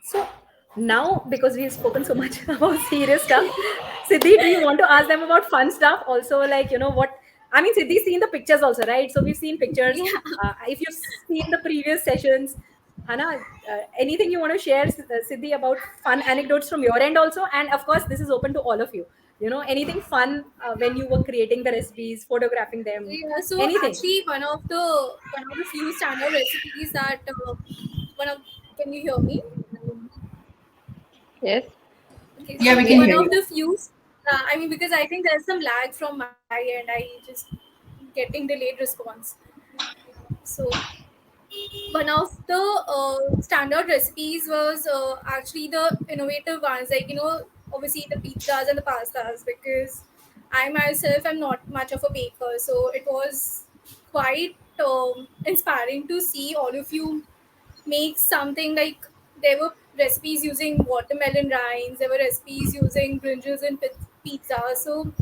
So now, because we've spoken so much about serious stuff, Siddhi, do you want to ask them about fun stuff? Also, like, what I mean, Siddhi's seen the pictures also, right? So we've seen pictures. Yeah. If you've seen the previous sessions, Hannah, anything you want to share, Siddhi, about fun anecdotes from your end also? And of course, this is open to all of you. Anything fun when you were creating the recipes, photographing them, Yeah, so anything. actually one of the few standard recipes that one of can you hear me? Yes. Okay, Yeah, so we can one hear of you. the few, I mean, because I think there's some lag from my end, I just getting delayed response. So one of the standard recipes was actually the innovative ones, like obviously the pizzas and the pastas, because I myself am not much of a baker, so it was quite inspiring to see all of you make something. Like there were recipes using watermelon rinds, there were recipes using brinjals and pizza, so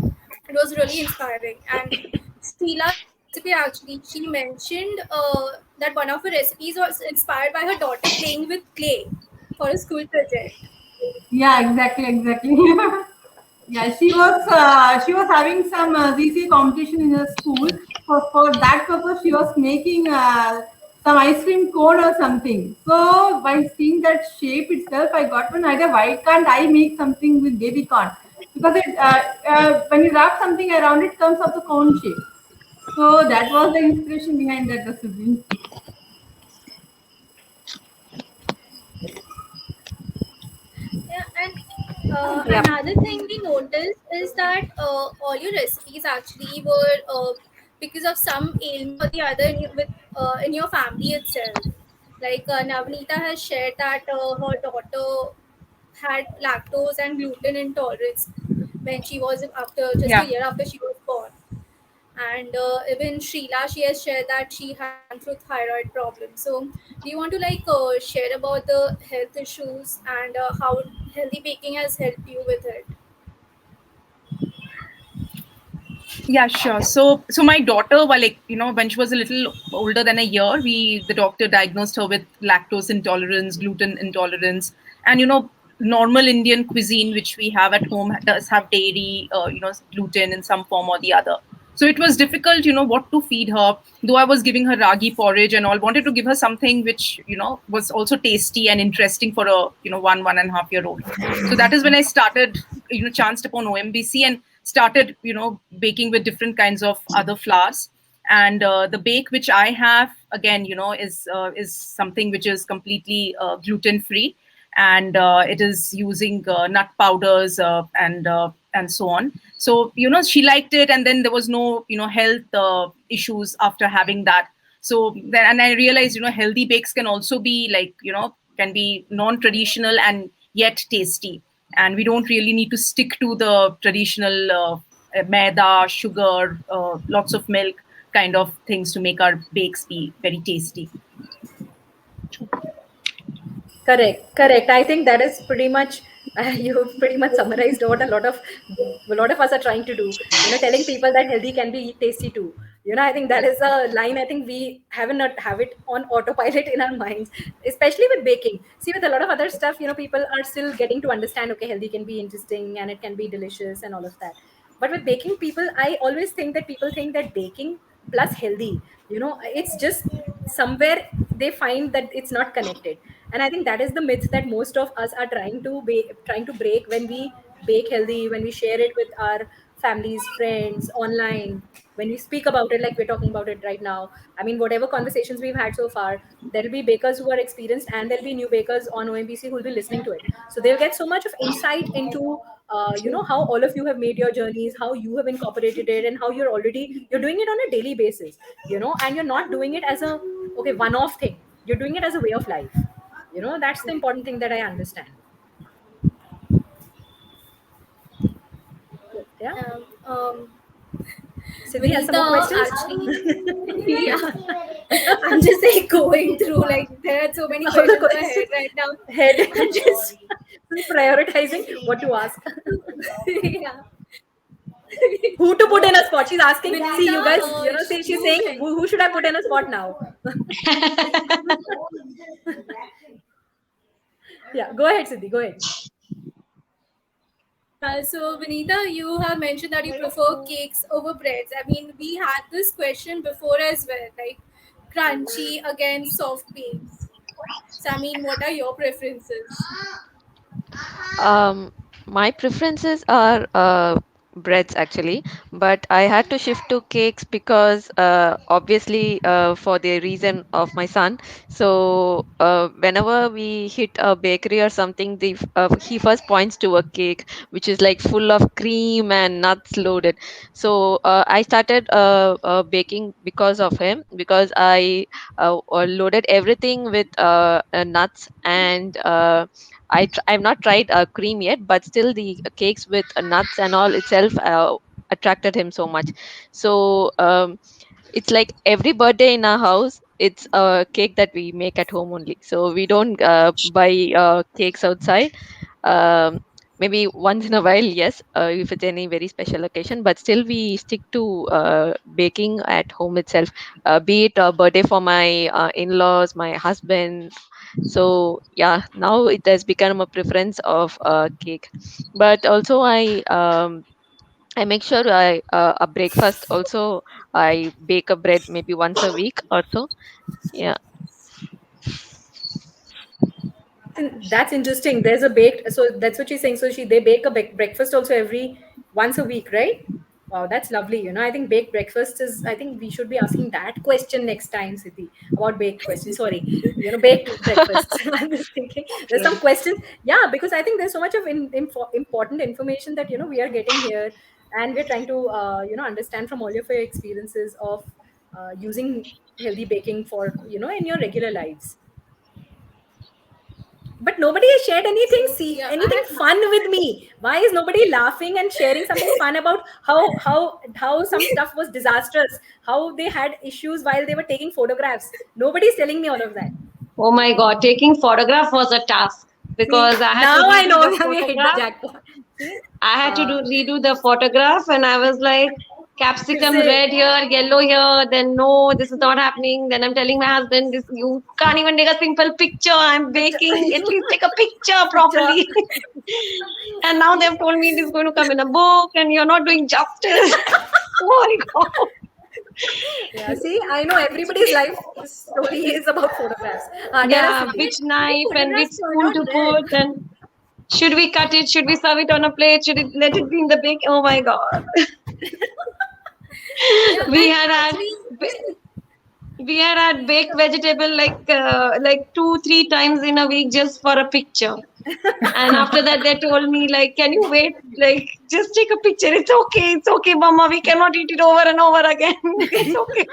it was really inspiring. And Sheila's recipe, actually, she mentioned that one of her recipes was inspired by her daughter playing with clay for a school project. Yeah, exactly. Yeah, she was having some ZCA competition in her school. For that purpose, she was making some ice cream cone or something. So by seeing that shape itself, I got one idea. Why can't I make something with baby corn? Because when you wrap something around it, comes up the cone shape. So that was the inspiration behind that recipe. Yeah, and Yeah. another thing we noticed is that all your recipes actually were because of some ailment or the other in your family itself. Like Navneeta has shared that her daughter had lactose and gluten intolerance when she was after just a Yeah. year after she was born. and even Sheila, she has shared that she had gone through thyroid problems. So, do you want to share about the health issues and how healthy baking has helped you with it? Yeah, sure. So my daughter, well, when she was a little older than a year, the doctor diagnosed her with lactose intolerance, gluten intolerance, and normal Indian cuisine which we have at home does have dairy, gluten in some form or the other. So it was difficult, what to feed her. Though I was giving her ragi porridge and all, wanted to give her something which was also tasty and interesting for a 1.5 year old. So that is when I started, chanced upon OMBC and started baking with different kinds of other flours. And the bake which I have, again, is something which is completely gluten free, and it is using nut powders and so on. So she liked it, and then there was no health issues after having that. So then, and I realized healthy bakes can also be can be non-traditional and yet tasty, and we don't really need to stick to the traditional maida, sugar, lots of milk kind of things to make our bakes be very tasty. Correct. I think that is pretty much you've pretty much summarized what a lot of us are trying to do. Telling people that healthy can be tasty too. I think that is a line. I think we not have it on autopilot in our minds, especially with baking. See, with a lot of other stuff, people are still getting to understand. Okay, healthy can be interesting and it can be delicious and all of that. But with baking, I always think that people think that baking plus healthy, it's just somewhere they find that it's not connected. And I think that is the myth that most of us are trying to break when we bake healthy, when we share it with our families, friends, online, when we speak about it like we're talking about it right now. I mean, whatever conversations we've had so far, there'll be bakers who are experienced and there'll be new bakers on OMBC who will be listening to it. So they'll get so much of insight into how all of you have made your journeys, how you have incorporated it, and how you're doing it on a daily basis, and you're not doing it as a one-off thing. You're doing it as a way of life. That's the important thing that I understand. Yeah. Um, Siddhi has some more Vinita, questions. actually, yeah, I'm just going through there are so many All the questions in my questions. head right now. Head. I'm just Prioritizing what to ask. yeah. Who to put in a spot? She's asking. Vinita, See, you guys, see, she's you saying, men- who should I put in a spot now? Yeah, go ahead, Siddhi. Go ahead. So, Vinita, you have mentioned that you prefer cakes over breads. I mean, we had this question before as well, like crunchy against soft bakes. So, I mean, what are your preferences? Um, my preferences are breads actually, but I had to shift to cakes because obviously for the reason of my son. So whenever we hit a bakery or something, he first points to a cake which is like full of cream and nuts loaded. So I started baking because of him, because I loaded everything with nuts and. I've not tried cream yet, but still the cakes with nuts and all itself attracted him so much. So it's like every birthday in our house, it's a cake that we make at home only. So we don't buy cakes outside. Um, Maybe once in a while, yes, if it's any very special occasion, but still we stick to baking at home itself, be it a birthday for my in-laws, my husband. So yeah, now it has become a preference of cake. But also I make sure a breakfast also, I bake a bread maybe once a week or so. Yeah. That's interesting. There's a baked, so that's what she's saying. So they bake a breakfast also every once a week, right? Wow, that's lovely. I think baked breakfast is. I think we should be asking that question next time, Siddhi, about baked questions. Sorry, baked breakfasts. I'm just thinking there's some questions. Yeah, because I think there's so much of important information that we are getting here, and we're trying to understand from all of your experiences of using healthy baking for in your regular lives. but nobody has shared anything. See, Yeah, anything fun with me. Why is nobody laughing and sharing something fun about how some stuff was disastrous, how they had issues while they were taking photographs? Nobody's telling me all of that. Oh my God, taking photograph was a task because I had Now to I know redo the that we hit the photograph. jackpot. See? I had to redo the photograph, and I was like, capsicum Is it- red here, yellow here. Then no, this is not happening. Then I'm telling my husband, this you can't even take a simple picture. I'm baking. At least take a picture properly. And now they've told me it is going to come in a book, and you're not doing justice. Oh my God. Yeah, see, I know everybody's life story is about photographs. Tara, Yeah, Siddhi? which knife and which Photographs turned spoon to out red. put, and should we cut it? Should we serve it on a plate? Should it let it be in the bake? Oh my God. Yeah, we and had actually, baked vegetable like 2-3 times in a week just for a picture. And after that they told me like, can you wait, like just take a picture, it's okay mama, we cannot eat it over and over again. It's okay.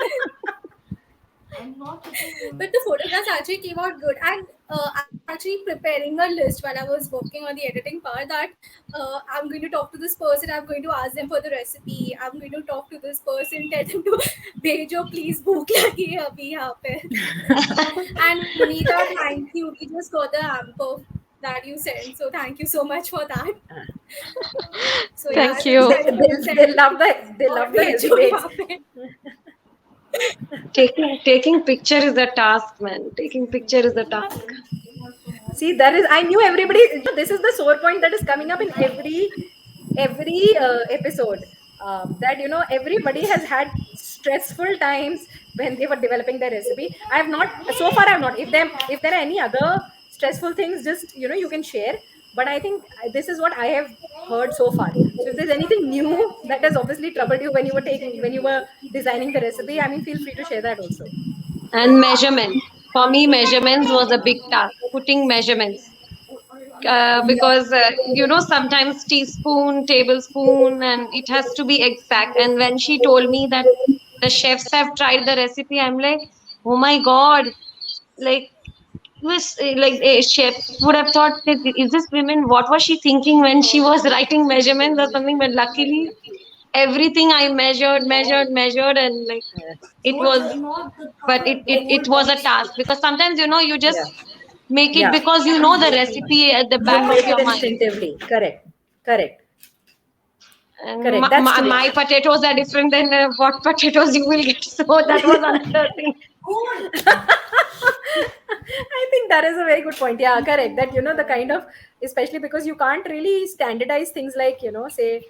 but the photographs actually came out good. And I'm actually preparing a list while I was working on the editing part that I'm going to talk to this person, I'm going to ask them for the recipe, I'm going to talk to this person, tell them to bhejo please, bhook lagi hai abhi yahan pe. And Munita, thank you. We just got the hamper that you sent, so thank you so much for that. So Thank yeah, you. They love the healthy bakes. Taking picture is a task, man. Taking picture is a task. See, I knew everybody. This is the sore point that is coming up in every episode. That everybody has had stressful times when they were developing their recipe. I have not so far. I have not. If there are any other stressful things, just you can share. But I think this is what I have heard so far. So if there's anything new that has obviously troubled you when you were designing the recipe, I mean, feel free to share that also. And measurement. For me, measurements was a big task. Putting measurements. Because sometimes teaspoon, tablespoon, and it has to be exact. And when she told me that the chefs have tried the recipe, I'm like, oh my God, like a chef would have thought that, is this woman, what was she thinking when she was writing measurements or something? But luckily, everything I measured, and like it was, but it was a task because sometimes you just make it Yeah. because you know the recipe at the You back make of your it mind. instinctively. Correct. And Correct. That's true. my potatoes are different than what potatoes you will get. So that was another thing. I think that is a very good point. Yeah, correct. That the kind of, especially because you can't really standardize things like say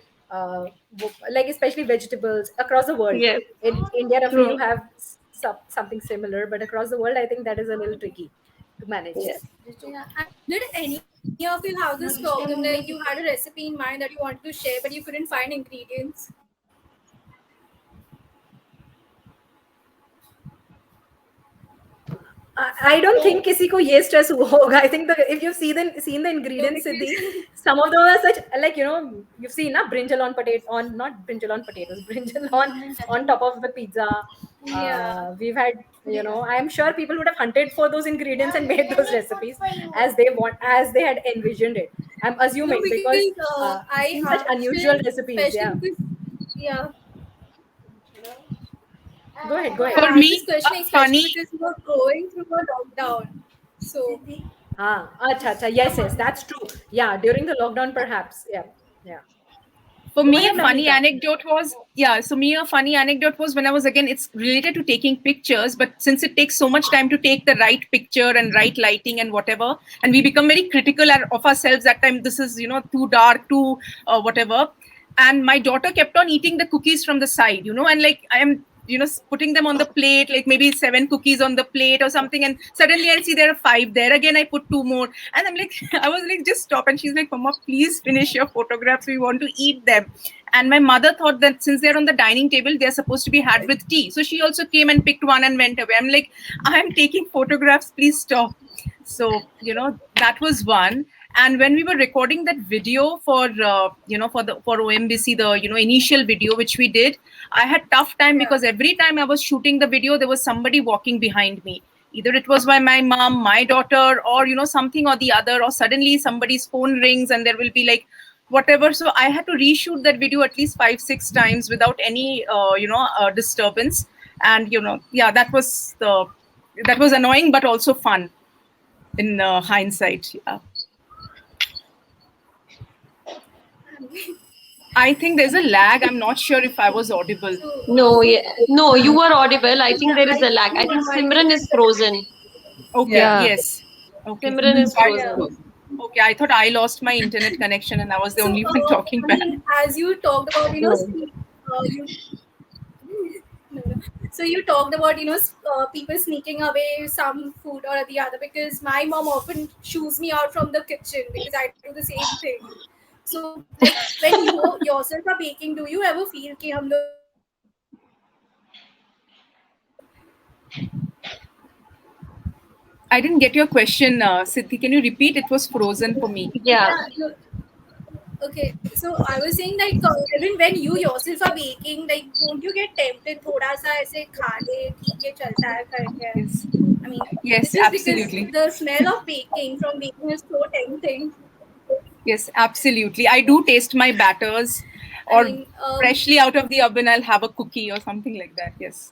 like especially vegetables across the world. Yes. In India, roughly True. you have something similar, but across the world, I think that is a little tricky to manage. Yes. Yeah. And did any of you have this problem, like you had a recipe in mind that you wanted to share but you couldn't find ingredients? I don't think किसी को ये stress हुआ होगा. I think if you've seen the ingredients, Siddhi, some of them are such like you've seen brinjal on not brinjal on potatoes, brinjal on top of the pizza. Yeah. We've had I am sure people would have hunted for those ingredients and made those recipes as they had envisioned it. I'm assuming because I it's such unusual recipes. Yeah. Yeah. Go ahead. For me, this question a funny because you were going through a lockdown. So Acha. Yes, that's true. Yeah, during the lockdown, perhaps. Yeah. For Go me, ahead, a funny Navneeta. anecdote was a funny anecdote was when I was, again, it's related to taking pictures, but since it takes so much time to take the right picture and right lighting and whatever, and we become very critical of ourselves that time, this is too dark, too whatever, and my daughter kept on eating the cookies from the side, and like I am putting them on the plate, like maybe 7 cookies on the plate or something, and suddenly I see there are 5 there. Again, I put 2 more, and I'm like, I was like, just stop. And she's like, Mama, please finish your photographs. We want to eat them. And my mother thought that since they're on the dining table, they're supposed to be had with tea. So she also came and picked one and went away. I'm like, I'm taking photographs. Please stop. So, that was one. And when we were recording that video for OMBC, the initial video which we did, I had tough time because every time I was shooting the video, there was somebody walking behind me. Either it was by my mom, my daughter, or something or the other, or suddenly somebody's phone rings and there will be like whatever. So I had to reshoot that video at least 5-6 times without any disturbance. And that was annoying but also fun in hindsight. Yeah. I think there's a lag. I'm not sure if I was audible. No, you were audible. I think there is a lag. I think Simran is frozen. Okay. Yeah. Yes. Okay. Simran is frozen. Okay, I thought I lost my internet connection and I was the only one talking back. As you talked about, so you talked about people sneaking away some food or the other, because my mom often shoos me out from the kitchen because I do the same thing. So like, when you yourself are baking, do you ever feel कि हम लोग I didn't get your question, Siddhi. Can you repeat? It was frozen for me. Yeah. Okay, so I was saying like even when you yourself are baking, like don't you get tempted थोड़ा सा ऐसे खा ले ठीक है चलता है करके? Yes. I mean, Yes, just absolutely. because the smell of baking from baking is so tempting. Yes, absolutely. I do taste my batters, or freshly out of the oven, I'll have a cookie or something like that. Yes.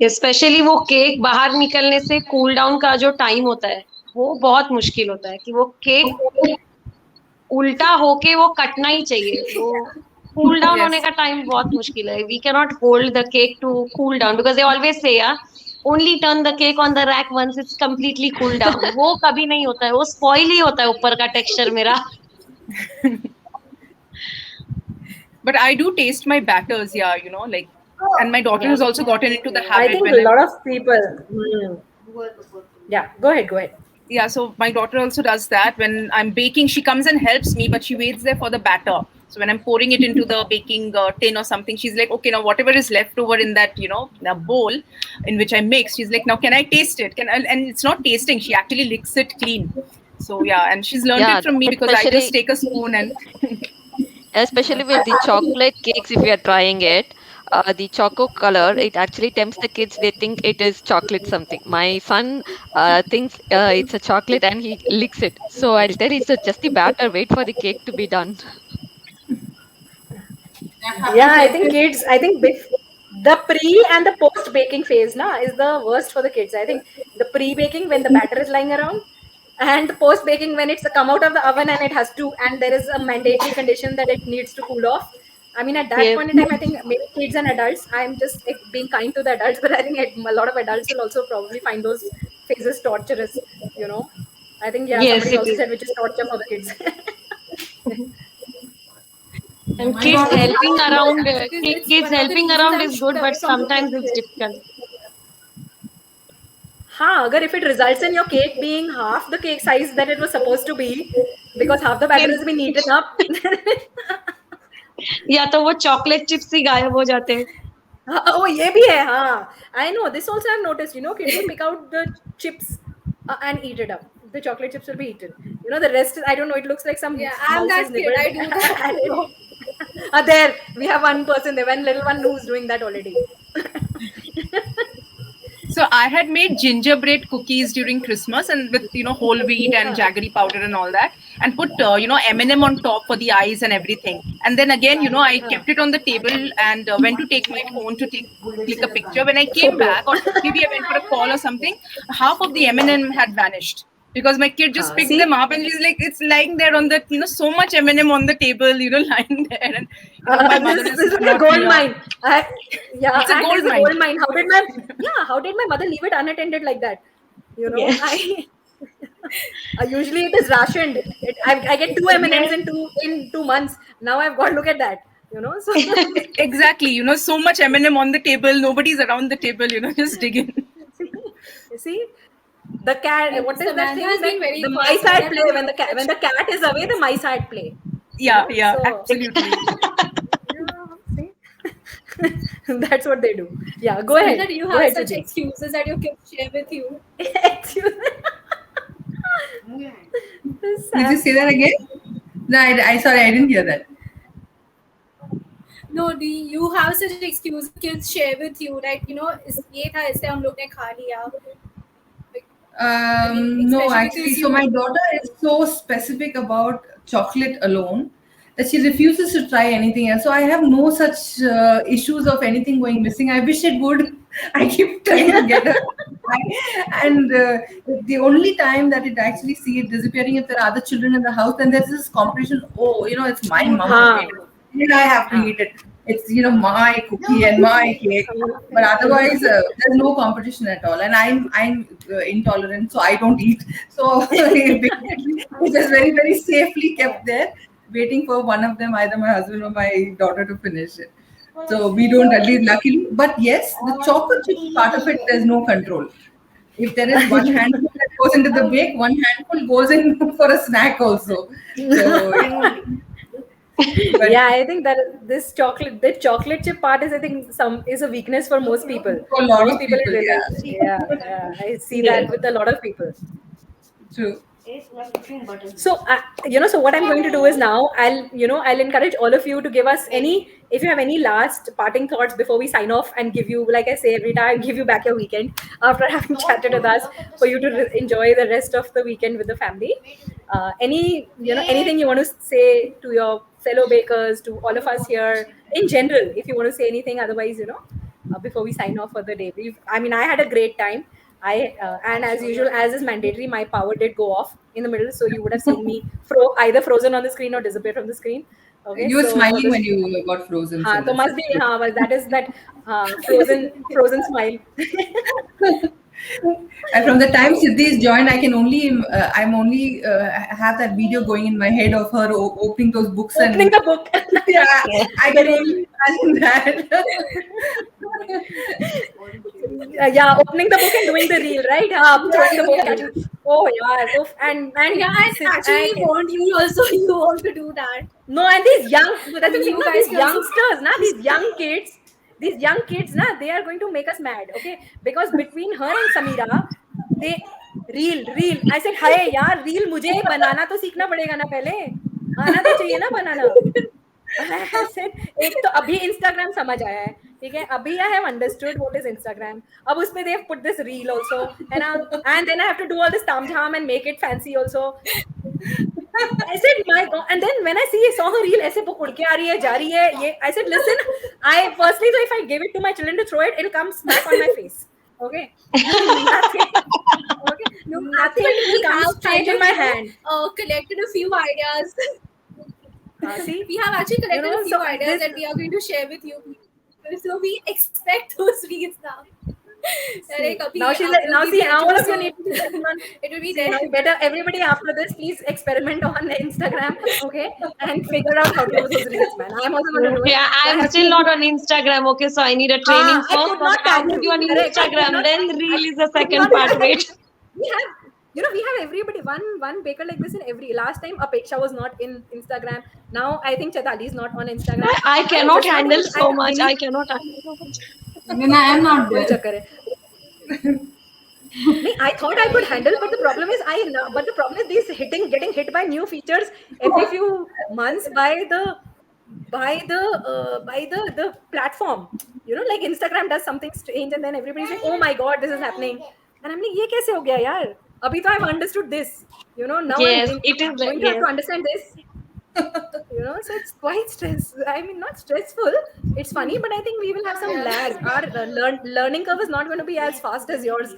Specially वो cake बाहर निकलने से cool down का जो time होता है वो बहुत मुश्किल होता है कि वो केक उल्टा होके वो कटना ही चाहिए. वो कूल डाउन होने का टाइम बहुत मुश्किल है. We can not hold the cake to cool down because they always say only turn the cake on the rack once it's completely cool down. वो कभी नहीं होता है. वो स्पॉइल ही होता है ऊपर का टेक्सचर मेरा. But I do taste my batters, like, and my daughter has also gotten into the habit. I think a lot of people. Yeah, go ahead. Yeah, so my daughter also does that. When I'm baking, she comes and helps me, but she waits there for the batter. So when I'm pouring it into the baking tin or something, she's like, okay, now whatever is left over in that, the bowl in which I mix, she's like, now can I taste it? And it's not tasting. She actually licks it clean. So yeah, and she's learned it from me because I just take a spoon and... Especially with the chocolate cakes, if we are trying it, the choco color, it actually tempts the kids. They think it is chocolate something. My son thinks it's a chocolate and he licks it. So I'll tell you, it's just the batter. Wait for the cake to be done. Yeah, I think the pre and the post baking phase is the worst for the kids. I think the pre baking when the batter is lying around, and post baking when it's come out of the oven and it has to, and there is a mandatory condition that it needs to cool off. I mean, at that point in time, I think maybe kids and adults, I'm just being kind to the adults, but I think a lot of adults will also probably find those phases torturous, I think, somebody also said which is torture for the kids. And kids helping around is good, but sometimes it's difficult. Agar if it results in your cake being half the cake size that it was supposed to be, because half the batter has been eaten up. या तो वो chocolate chips ही गायब हो जाते हैं. Oh, ये भी है. हाँ, I know. This also I've noticed. Kids will pick out the chips and eat it up. The chocolate chips will be eaten. The rest, I don't know. It looks like some. Yeah, I'm that kid. I do that. There, we have one person there, one little one who's doing that already. So I had made gingerbread cookies during Christmas, and with whole wheat and jaggery powder and all that, and put M&M on top for the eyes and everything. And then again, I kept it on the table and went to take my phone to click a picture. When I came back, or maybe I went for a call or something, half of the M&M had vanished. Because my kid just picked them up and she's like, it's lying there on the, so much M&M on the table, lying there. And my mother this is a gold mine. It's a gold mine. How did my mother leave it unattended like that? Yes. Usually it is rationed. I get 2 M&Ms in 2 months. Now I've got, look at that. So exactly. So much M&M on the table. Nobody's around the table. Just dig in. See. The cat, what is that thing? The mice had play. When the cat is away, the mice had play. Yeah, absolutely. See? That's what they do. Yeah, go ahead. That you have such excuses that your kids share with you. Did you say that again? No, I sorry, I didn't hear that. No, you have such excuses kids share with you, like ये था इससे हम लोग ने खा लिया. No, Especially actually. because So you my daughter is so specific about chocolate alone that she refuses to try anything else. So I have no such issues of anything going missing. I wish it would. I keep trying to get her. And the only time that it actually see it disappearing if there are other children in the house, then there's this competition. Oh, it's my mom who made it. And I have to eat it. It's my cookie and my cake. But otherwise, there's no competition at all. And I'm intolerant, so I don't eat. So basically, it's just very very safely kept there, waiting for one of them, either my husband or my daughter, to finish it. So we don't, at least luckily. But yes, the chocolate chip part of it, there's no control. If there is one handful that goes into the bake, one handful goes in for a snack also. So but Yeah, I think that the chocolate chip part is, I think, is a weakness for most people. for a lot Most of people people, realize. Yeah, I see that with a lot of people. true. So, so what I'm going to do is now I'll encourage all of you to give us if you have any last parting thoughts before we sign off, and give you, like I say every time, give you back your weekend after having chatted with us, for you to enjoy the rest of the weekend with the family. Anything you want to say to your fellow bakers, to all of us here in general, if you want to say anything. Otherwise, before we sign off for the day, I had a great time. And as usual, as is mandatory, my power did go off in the middle, so you would have seen me either frozen on the screen or disappear from the screen. Okay, You were so smiling when you got frozen. हाँ, so तो must be but that is that frozen smile. And from the time Siddhi's joined, I'm only have that video going in my head of her opening those books Opening the book. yeah, I can only imagine that. Opening the book and doing the reel, right? Throwing the book at you. Oh yeah, and yeah, and actually want you also you want to do that. No, and these that's the thing, You these guys can also- youngsters, these young kids, they are going to make us mad, okay? Because between her and Samira, they reel. I said, "Hey, yaar, reel मुझे बनाना तो सीखना पड़ेगा ना पहले, आना तो चाहिए ना बनाना." I said, एक तो अभी Instagram समझ आया है, ठीक है? अभी I have understood what is Instagram. अब उसपे they have put this reel also, and then I have to do all this tam-jam and make it fancy also. I said, my God. And then when I saw her reel, ऐसे उड़ के आ रही है, जा रही है, ये, I said, listen, firstly, so if I give it to my children to throw it, it'll come smack on my face. Okay? Nothing. Okay? Nothing will come straight in my hand. Collected a few ideas. See? We have actually collected a few so ideas that we are going to share with you. So we expect those reels now. Now see, all of you need to it will be see, there. better everybody after this, please experiment on Instagram, okay, and figure out how to do those reels, man. I'm also going to do it. Yeah, I'm still not on Instagram. Okay, so I need a training I could first. not I'll tag put you on Correct, I could Instagram. not Then tag- reel is the I could second not part. tag- Wait. We have everybody, one baker like this in every. Last time Apeksha was not in Instagram. Now I think Chetali is not on Instagram. I cannot just not handle able to- so I much. believe- I cannot handle so much. Then I am not कोई there. चक्कर है. नहीं, I thought I could handle, but the problem is these getting hit by new features every few months by the platform. Like Instagram does something strange, and then everybody's like, "Oh my God, this is happening," and I'm like, "ये कैसे हो गया यार? अभी तो I've understood this. Now Yes, I'm it is. going to have Yes. to understand this." So it's quite not stressful. It's funny, but I think we will have some lag. Our learning curve is not going to be as fast as yours,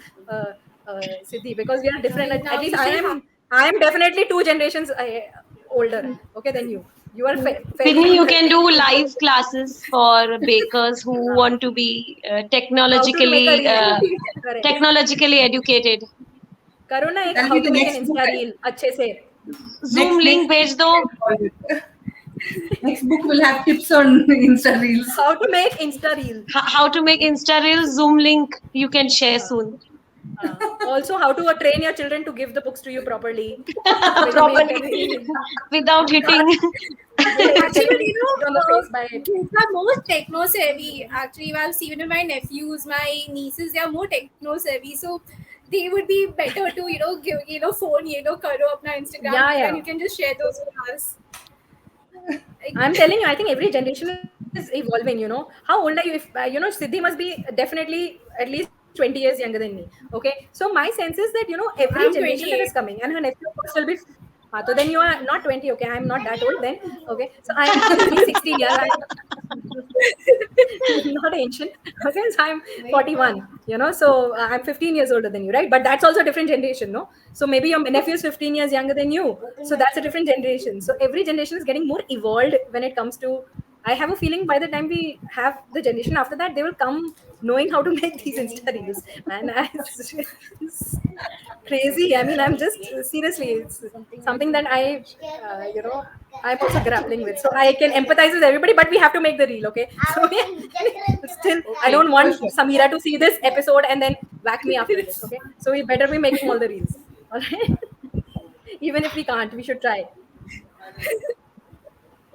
Siddhi, because we are different. At least I am definitely 2 generations older, okay, than you. You are Sydney, you can do live classes for bakers who want to be technologically Correct. technologically educated. करो ना एक That'll how be to the make next an book, Insta I- reel अच्छे से. Zoom link भेज दो. Next book will have tips on Insta reels. How to make Insta reel. How to make Insta Reels. Zoom link you can share soon. Also, how to train your children to give the books to you properly. Properly. Without hitting. Actually, on the face by kids are more techno savvy. Actually, I've seen with my nephews, my nieces, they are more techno savvy. So they would be better to give phone karo apna Instagram, Yeah. and you can just share those with us. I'm telling you, I think every generation is evolving. How old are you? If Siddhi must be definitely at least 20 years younger than me. Okay, so my sense is that, you know, every I'm generation that 28. is coming, and her nephew of course will be. So then you are not 20. Okay, I'm not that old then. Okay, so I'm only 16 years. I'm not ancient. Okay, so I'm 41. You know, so I'm 15 years older than you, right? But that's also a different generation, no? So maybe your nephew is 15 years younger than you. So that's a different generation. So every generation is getting more evolved when it comes to. I have a feeling by the time we have the generation after that, they will come knowing how to make these Insta reels. And it's crazy. I mean, I'm just seriously, it's something that you know, I'm also grappling with. So I can empathize with everybody, but we have to make the reel, okay? So still, I don't want Samira to see this episode and then whack me after this, okay? So we better be making all the reels, all right? Even if we can't, we should try.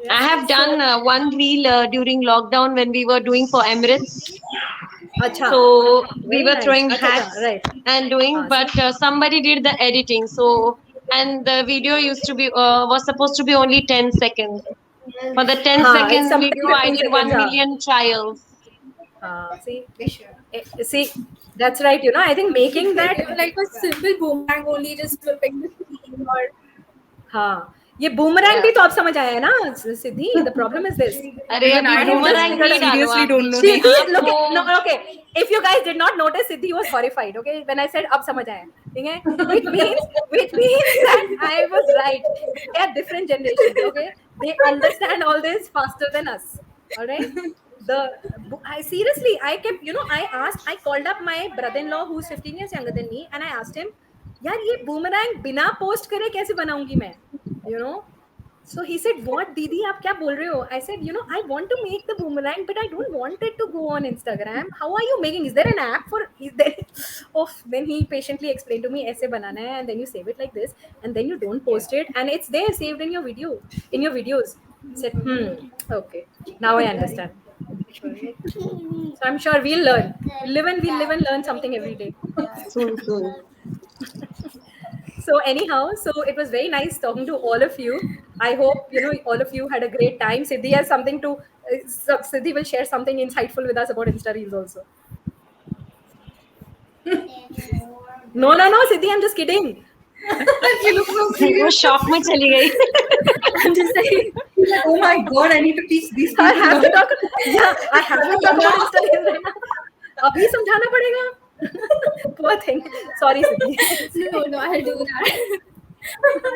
I have done one reel during lockdown when we were doing for Emirates. Acha. So we Very were nice. throwing Acha, hats right. and doing, but somebody did the editing. So, and the video used to be was supposed to be only 10 seconds. For the 10 It's second something video, I 15 did seconds. 1 million trials. See, see, that's right. You know, I think making that. Like a simple boomerang, only just flipping the screen or. हाँ, ये boomerang भी तो अब समझ आया है ना, सिद्धि. The problem is this. अरे Even I अभी don't boomerang know. नहीं डालो Seriously आप. don't know. See, look, no, okay. If you guys did not notice, Siddhi was horrified. Okay, when I said अब समझ आया, ठीक है? Which means that I was right. They are different generations. Okay, they understand all this faster than us. All right. I seriously, I kept, you know, I called up my brother-in-law who's 15 years younger than me, and I asked him, यार ये boomerang बिना post करे कैसे बनाऊंगी मैं? You know. So he said, "What, Didi? आप क्या बोल रहे हो?" I said, "You know, I want to make the boomerang, but I don't want it to go on Instagram. How are you making? Is there an app for? Is there?" Oh, then he patiently explained to me, "ऐसे बनाना है, and then you save it like this, and then you don't post it, and it's there saved in your video, in your videos." I said, okay, now I understand. So I'm sure we'll learn. We'll live and learn something every day. Soon, soon. So anyhow, so it was very nice talking to all of you. I hope, you know, all of you had a great time. Siddhi has something to Siddhi will share something insightful with us about Insta Reels also. No, Siddhi, I'm just kidding. You look so वो serious. Shock में चली गई. I'm just saying. Oh my god, I need to teach these I people. have to talk. Yeah, I have to talk about Insta Reels right now. अभी समझाना पड़ेगा. Poor thing. Sorry, Siddhi. No, I'll do that.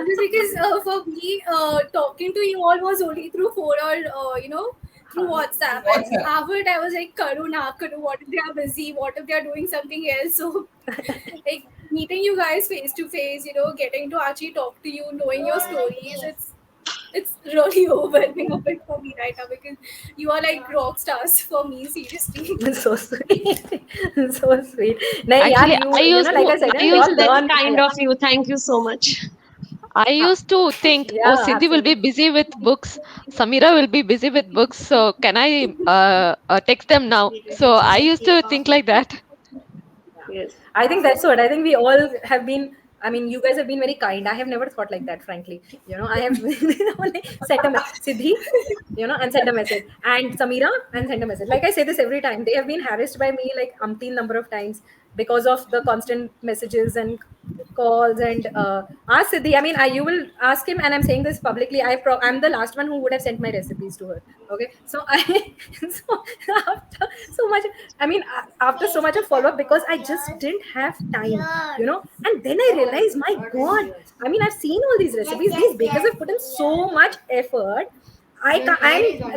Just because for me, talking to you all was only through phone or through WhatsApp. And WhatsApp. after it, I was like, Karu, what if they are busy? What if they are doing something else? So, like meeting you guys face to face, you know, getting to actually talk to you, knowing your stories, it's really overwhelming of it for me right now because you are like rock stars for me, seriously. So sweet. So sweet. नहीं यार, Actually, you know, like I said, we all That's learn. kind of you. Thank you so much. I used to think, Yeah, oh, Siddhi will be busy with books. Samira will be busy with books. So can I text them now? So I used to think like that. Yes. I think that's what. I think we all have been. I mean, you guys have been very kind. I have never thought like that, frankly. You know, I have only sent a message, Siddhi, you know, and sent a message, and Samira, and sent a message. Like I say this every time, they have been harassed by me like umpteen number of times because of the constant messages and calls. And ask Siddhi. I mean, you will ask him, and I'm saying this publicly. I'm the last one who would have sent my recipes to her. Okay, so so after so much, I mean, after so much of follow up, because I just didn't have time, you know. And then I realized, my God, I mean, I've seen all these recipes. These bakers have put in so much effort. I'm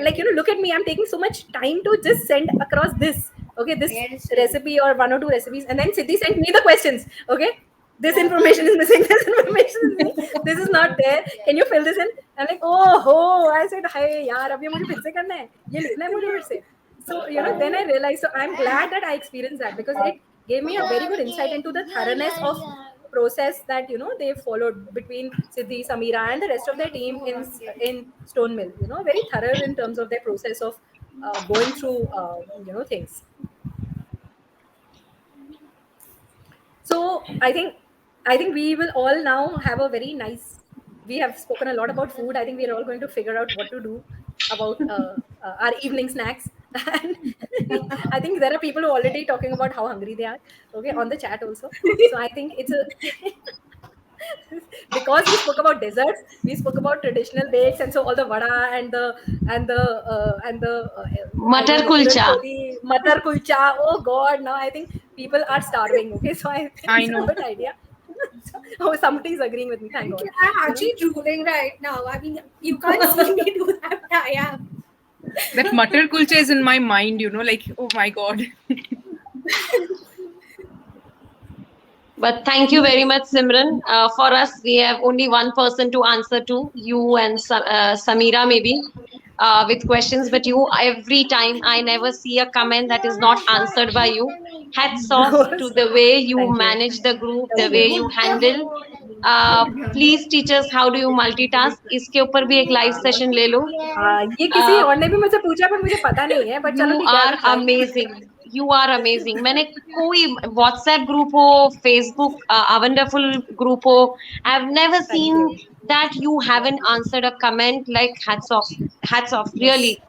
like, you know, look at me. I'm taking so much time to just send across this, okay, this recipe or one or two recipes, and then Siddhi sent me the questions. Okay, this information is missing. This information is missing. This is not there. Can you fill this in? I'm like, oh, I said, hey, yaar, अब ये मुझे फिर से करना है. ये लिखना है मुझे फिर से. So, you know, then I realized. So I'm glad that I experienced that because it gave me a very good insight into the thoroughness of process that, you know, they followed between Siddhi, Samira, and the rest of their team in Stone Mill. You know, very thorough in terms of their process of going through you know, things. So I think we will all now have a very nice. We have spoken a lot about food. I think we are all going to figure out what to do about our evening snacks. And I think there are people who are already talking about how hungry they are, okay, on the chat also. So I think it's a because we spoke about desserts, we spoke about traditional bakes, and so all the vada and the I Matar don't know, puran kulcha. poli, matar kulcha. Oh God, now I think people are starving. Okay, so I think I it's know. a good idea. Oh, somebody's agreeing with me. Thank God. I'm actually drooling right now. I mean, you can't see me do that, but I am. That matar kulcha is in my mind, like, oh my God. But thank you very much, Simran. For us, we have only one person to answer to, you and Samira maybe, with questions. But you, every time, I never see a comment that is not answered by you. Hats off to the way you Thank you. manage the group, the Thank way you. you handle. Please teach us how do you multitask. इसके ऊपर भी एक live session ले लो. ये किसी और ने भी मुझसे पूछा पर मुझे पता नहीं है, but चलो You ठीक है, I are will try. amazing. You are amazing. मैंने कोई WhatsApp group हो, Facebook wonderful group हो, I've never Thank seen you. that you haven't answered a comment. Like hats off, really.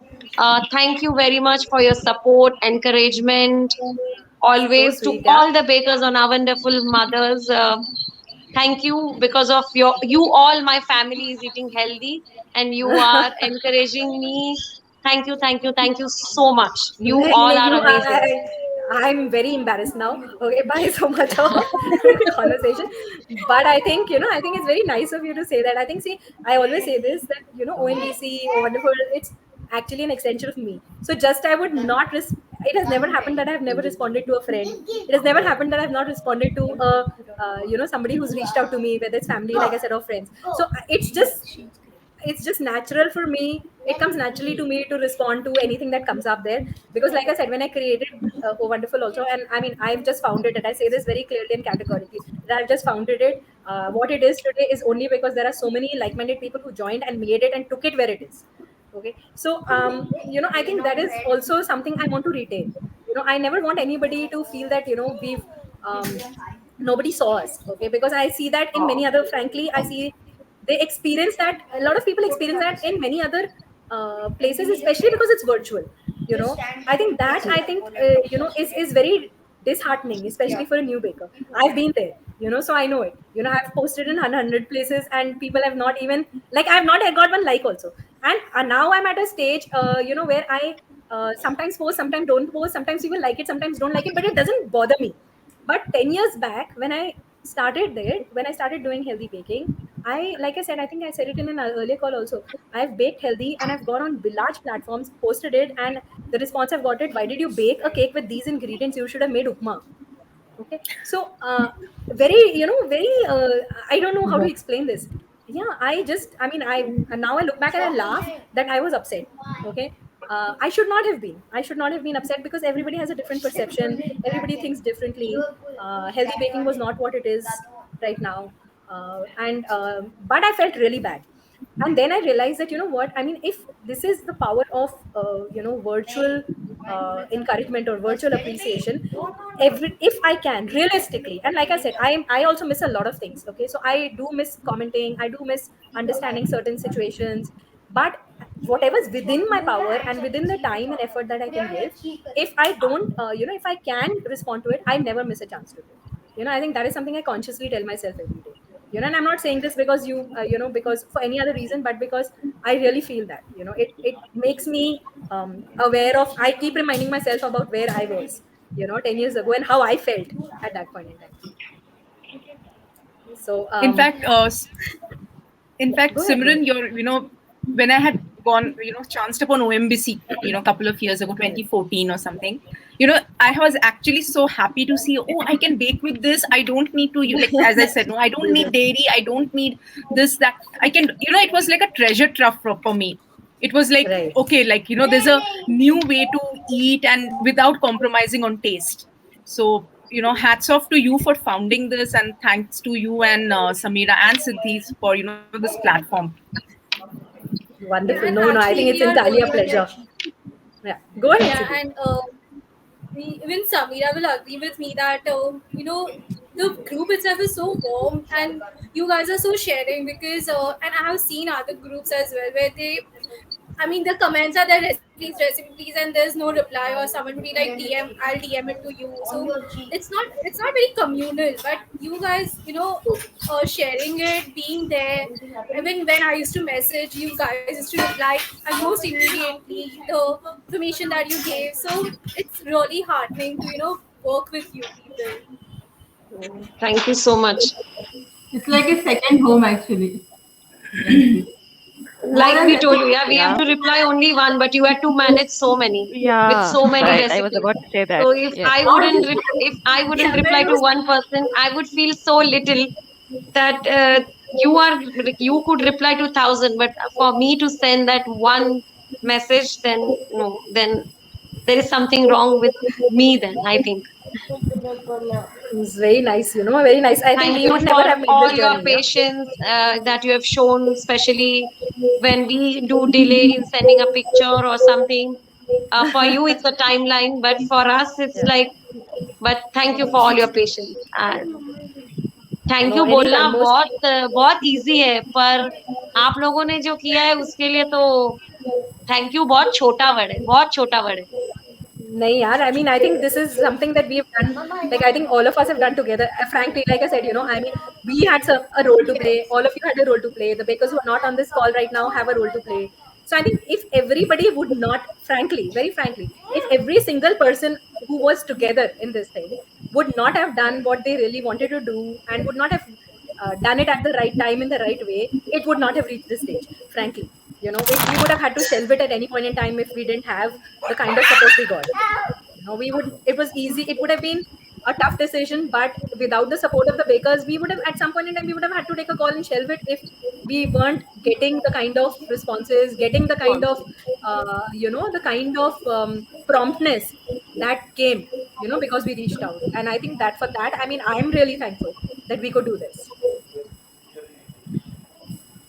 Thank you very much for your support, encouragement, So always to sweet, yeah. all the bakers on our wonderful mothers. Thank you, because of you all, my family is eating healthy, and you are encouraging me. Thank you so much. You नहीं, all नहीं, are amazing. I'm very embarrassed now. Okay, by so much of conversation. But I think, I think it's very nice of you to say that. I think, see, I always say this, that, ONDC, wonderful, it's actually an extension of me. So just I would not, it has never happened that I've never responded to a friend. It has never happened that I've not responded to, somebody who's reached out to me, whether it's family, like I said, or friends. So it's just natural for me. It comes naturally to me to respond to anything that comes up there, because like I said, when I created Oh Wonderful also, and I mean, I've just founded it. I say this very clearly and categorically, that I've just founded it. What it is today is only because there are so many like-minded people who joined and made it and took it where it is. Okay, so I think that is also something I want to retain. I never want anybody to feel that we've nobody saw us. Okay, because I see that in many other, frankly, I see they experience that, a lot of people experience that in many other places, especially because it's virtual. I think is very disheartening, especially for a new baker. I've been there, so I know it. I've posted in 100 places and people have not even, like, I've not got one like also. And now I'm at a stage where I sometimes post, sometimes don't post, sometimes people like it, sometimes don't like it, but it doesn't bother me. But 10 years back, when I started doing healthy baking, like I said, I think I said it in an earlier call also. I've baked healthy and I've gone on large platforms, posted it, and the response I've got it, why did you bake a cake with these ingredients? You should have made upma. Okay. So, I don't know how to explain this. Yeah, I mean, now I look back and I laugh that I was upset. Okay. I should not have been. I should not have been upset because everybody has a different perception. Everybody thinks differently. Healthy baking was not what it is right now. But I felt really bad. And then I realized that, what I mean, if this is the power of virtual encouragement or virtual appreciation, if I can realistically, and like I said, I also miss a lot of things. Okay, so I do miss commenting, I do miss understanding certain situations, but whatever's within my power and within the time and effort that I can give, if I don't if I can respond to it, I never miss a chance to do it. I think that is something I consciously tell myself every day. And I'm not saying this because because for any other reason, but because I really feel that it makes me aware of, I keep reminding myself about where I was 10 years ago and how I felt at that point in time. So In fact, go ahead, Simran, when I had gone, chanced upon OMBC, a couple of years ago, 2014 or something, I was actually so happy to see, oh, I can bake with this. I don't need to, like, as I said, no, I don't need dairy. I don't need this, that. I can, it was like a treasure trove for me. It was like, Right. okay, like, there's a new way to eat and without compromising on taste. So, hats off to you for founding this, and thanks to you and Samira and Siddhi for, this platform. Wonderful. And No, I think actually, it's we are entirely a doing pleasure. it. Yeah, go ahead, Yeah, Siddhi. and even Samira will agree with me that the group itself is so warm, and you guys are so sharing, because and I have seen other groups as well where they I mean, the comments are there, recipe, please, and there's no reply, or someone will be like, DM, I'll DM it to you. So it's not very communal, but you guys, sharing it, being there. Even when I used to message, you guys used to reply almost immediately the information that you gave. So it's really heartening to work with you people. Thank you so much. It's like a second home, actually. Like we told you, we Yeah. have to reply only one, but you had to manage so many with Yeah, so many right. I was recipes. about to say that. So if Yes. if I wouldn't Yeah, reply but it to was one person, I would feel so little that you could reply to 1,000, but for me to send that one message, then no, then there is something wrong with me. Then I think. It's very nice, very nice. I think Thank we you would never for have made all this your journey. Yeah. patience that you have shown, especially when we do delay in sending a picture or something. For you, it's a timeline, but for us, it's Yeah. like. But thank you for all your patience. And thank No, you बोलना anytime. Most. बहुत easy है, पर आप लोगों ने जो किया है उसके लिए तो थैंक यू बहुत छोटा वर्ड है, बहुत छोटा वर्ड है. Nahi, yaar. I mean, I think this is something that we've done. Like, I think all of us have done together. Frankly, like I said, I mean, we had a role to play. All of you had a role to play. The bakers who are not on this call right now have a role to play. So I think if everybody would not, frankly, very frankly, if every single person who was together in this thing would not have done what they really wanted to do and would not have done it at the right time in the right way, it would not have reached this stage, frankly. We would have had to shelve it at any point in time if we didn't have the kind of support we got. It was easy. It would have been a tough decision, but without the support of the bakers, we would have, at some point in time, we would have had to take a call and shelve it if we weren't getting the kind of responses, getting the kind of, the kind of promptness that came, because we reached out. And I think that for that, I mean, I'm really thankful that we could do this.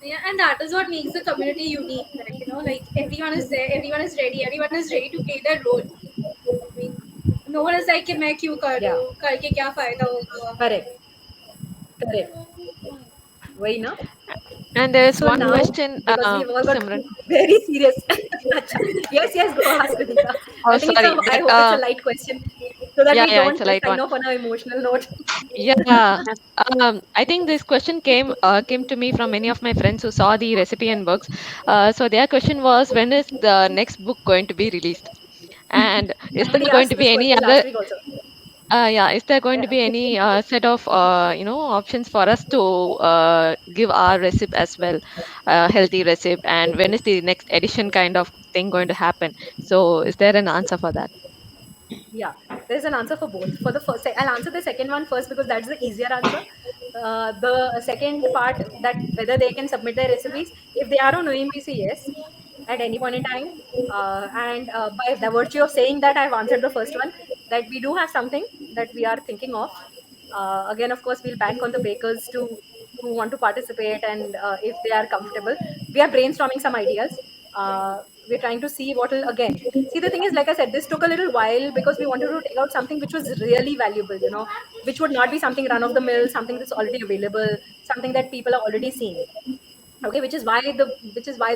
Yeah, and that is what makes the community unique. Like everyone is there, everyone is ready to play their role. I mean, no one is like कि मैं क्यों कर रहा हूँ, करके क्या फायदा होगा. Correct. Why na? And there's So one now, question, because we've all got Simran. very serious. Yes, go ask Ritika. Oh, I think sorry. I hope it's a light question, so that Yeah, we yeah, don't it's a light sign one. off on an emotional note. Yeah. I think this question came to me from many of my friends who saw the recipe and books. So their question was, when is the next book going to be released? And is there Somebody going asked to be this any question other? last week also. Yeah, is there going to Yeah. be any set of options for us to give our recipe as well, healthy recipe? And when is the next edition kind of thing going to happen? So is there an answer for that? Yeah, there's an answer for both. For the first, I'll answer the second one first because that's the easier answer. The second part, that whether they can submit their recipes, if they are on OMBC, yes, at any point in time. And by the virtue of saying that, I've answered the first one, that we do have something that we are thinking of. Again, of course, we'll bank on the bakers to who want to participate, and if they are comfortable, we are brainstorming some ideas. We're trying to see what will, again, see, the thing is, like I said, this took a little while because we wanted to take out something which was really valuable, which would not be something run of the mill, something that's already available, something that people are already seeing. Okay, which is why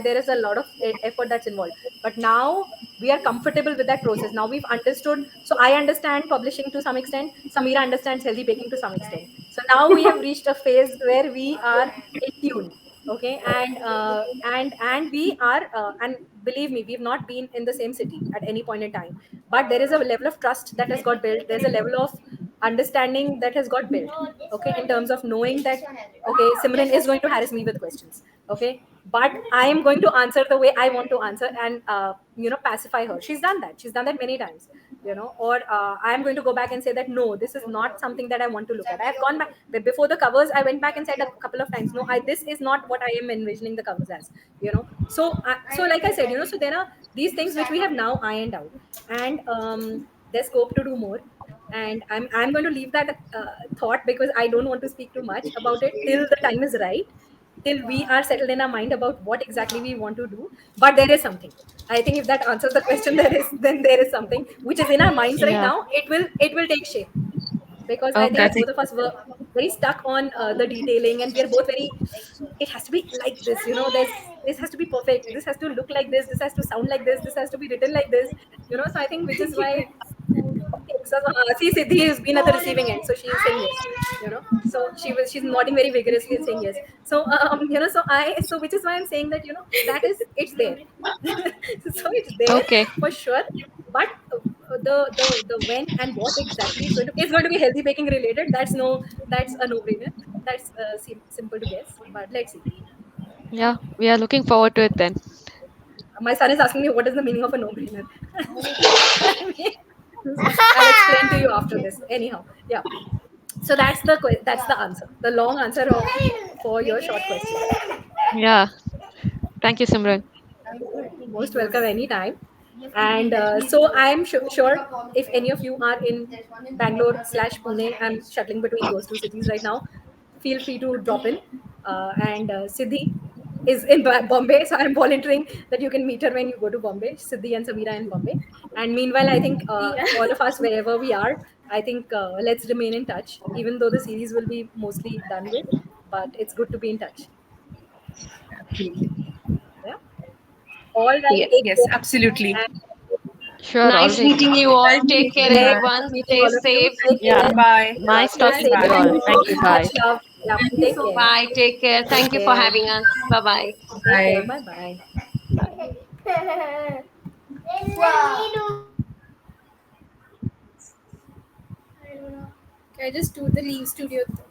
there is a lot of effort that's involved. But now we are comfortable with that process. Now we've understood. So I understand publishing to some extent. Samira understands healthy baking to some extent. So now we have reached a phase where we are in tune. Okay, and we are, and believe me, we've not been in the same city at any point in time, but there is a level of trust that has got built. There's a level of understanding that has got built. Okay, in terms of knowing that, okay, Simran is going to harass me with questions. Okay, but I am going to answer the way I want to answer, and pacify her. She's done that many times. Or I am going to go back and say that no, this is not something that I want to look at. I have gone back before the covers. I went back and said a couple of times, no, this is not what I am envisioning the covers as. So like I said, so there are these things which we have now ironed out, and there's scope to do more. And I'm going to leave that thought, because I don't want to speak too much about it till the time is right, till we are settled in our mind about what exactly we want to do. But there is something. I think if that answers the question, then there is something which is in our minds right Yeah. now. It will take shape. because I Okay. think both of us were very stuck on the detailing, and we are both very. It has to be like this, this has to be perfect. This has to look like this. This has to sound like this. This has to be written like this. So I think which is why. Okay, so see, Siddhi has been at the receiving end, so she is saying yes. So she's nodding very vigorously and saying yes. So so which is why I'm saying that that is it's there. So it's there Okay. for sure, but the when and what exactly is going to be healthy baking related. That's a no brainer. That's simple to guess, but let's see. Yeah, we are looking forward to it then. My son is asking me what is the meaning of a no brainer. I'll explain to you after this. Anyhow, yeah. So that's the answer. The long answer for your short question. Yeah. Thank you, Simran. Most welcome anytime. And so I am sure if any of you are in Bangalore/Pune, I'm shuttling between those two cities right now. Feel free to drop in. And Siddhi is in Bombay, so I'm volunteering that you can meet her when you go to Bombay. Siddhi and Samira in Bombay. And meanwhile, I think Yeah. all of us, wherever we are, I think let's remain in touch, even though the series will be mostly done with. But it's good to be in touch. Absolutely. Yeah. All right. Yes. Take Yes, care. absolutely. And Sure, Nice always. meeting you all. Thank Take you care, so great much. everyone. meeting Stay all of you. safe. Take Yeah. care. Bye. Nice Stay talking to safe. you Bye. all. Thank Thank you you. so Bye. much, love. Yeah. Thank you Take so much. care. Bye. Take care. Take Thank you for care. having us. Bye bye. Take care. Bye. Bye bye. I don't know. Can I just do the Leave Studio thing?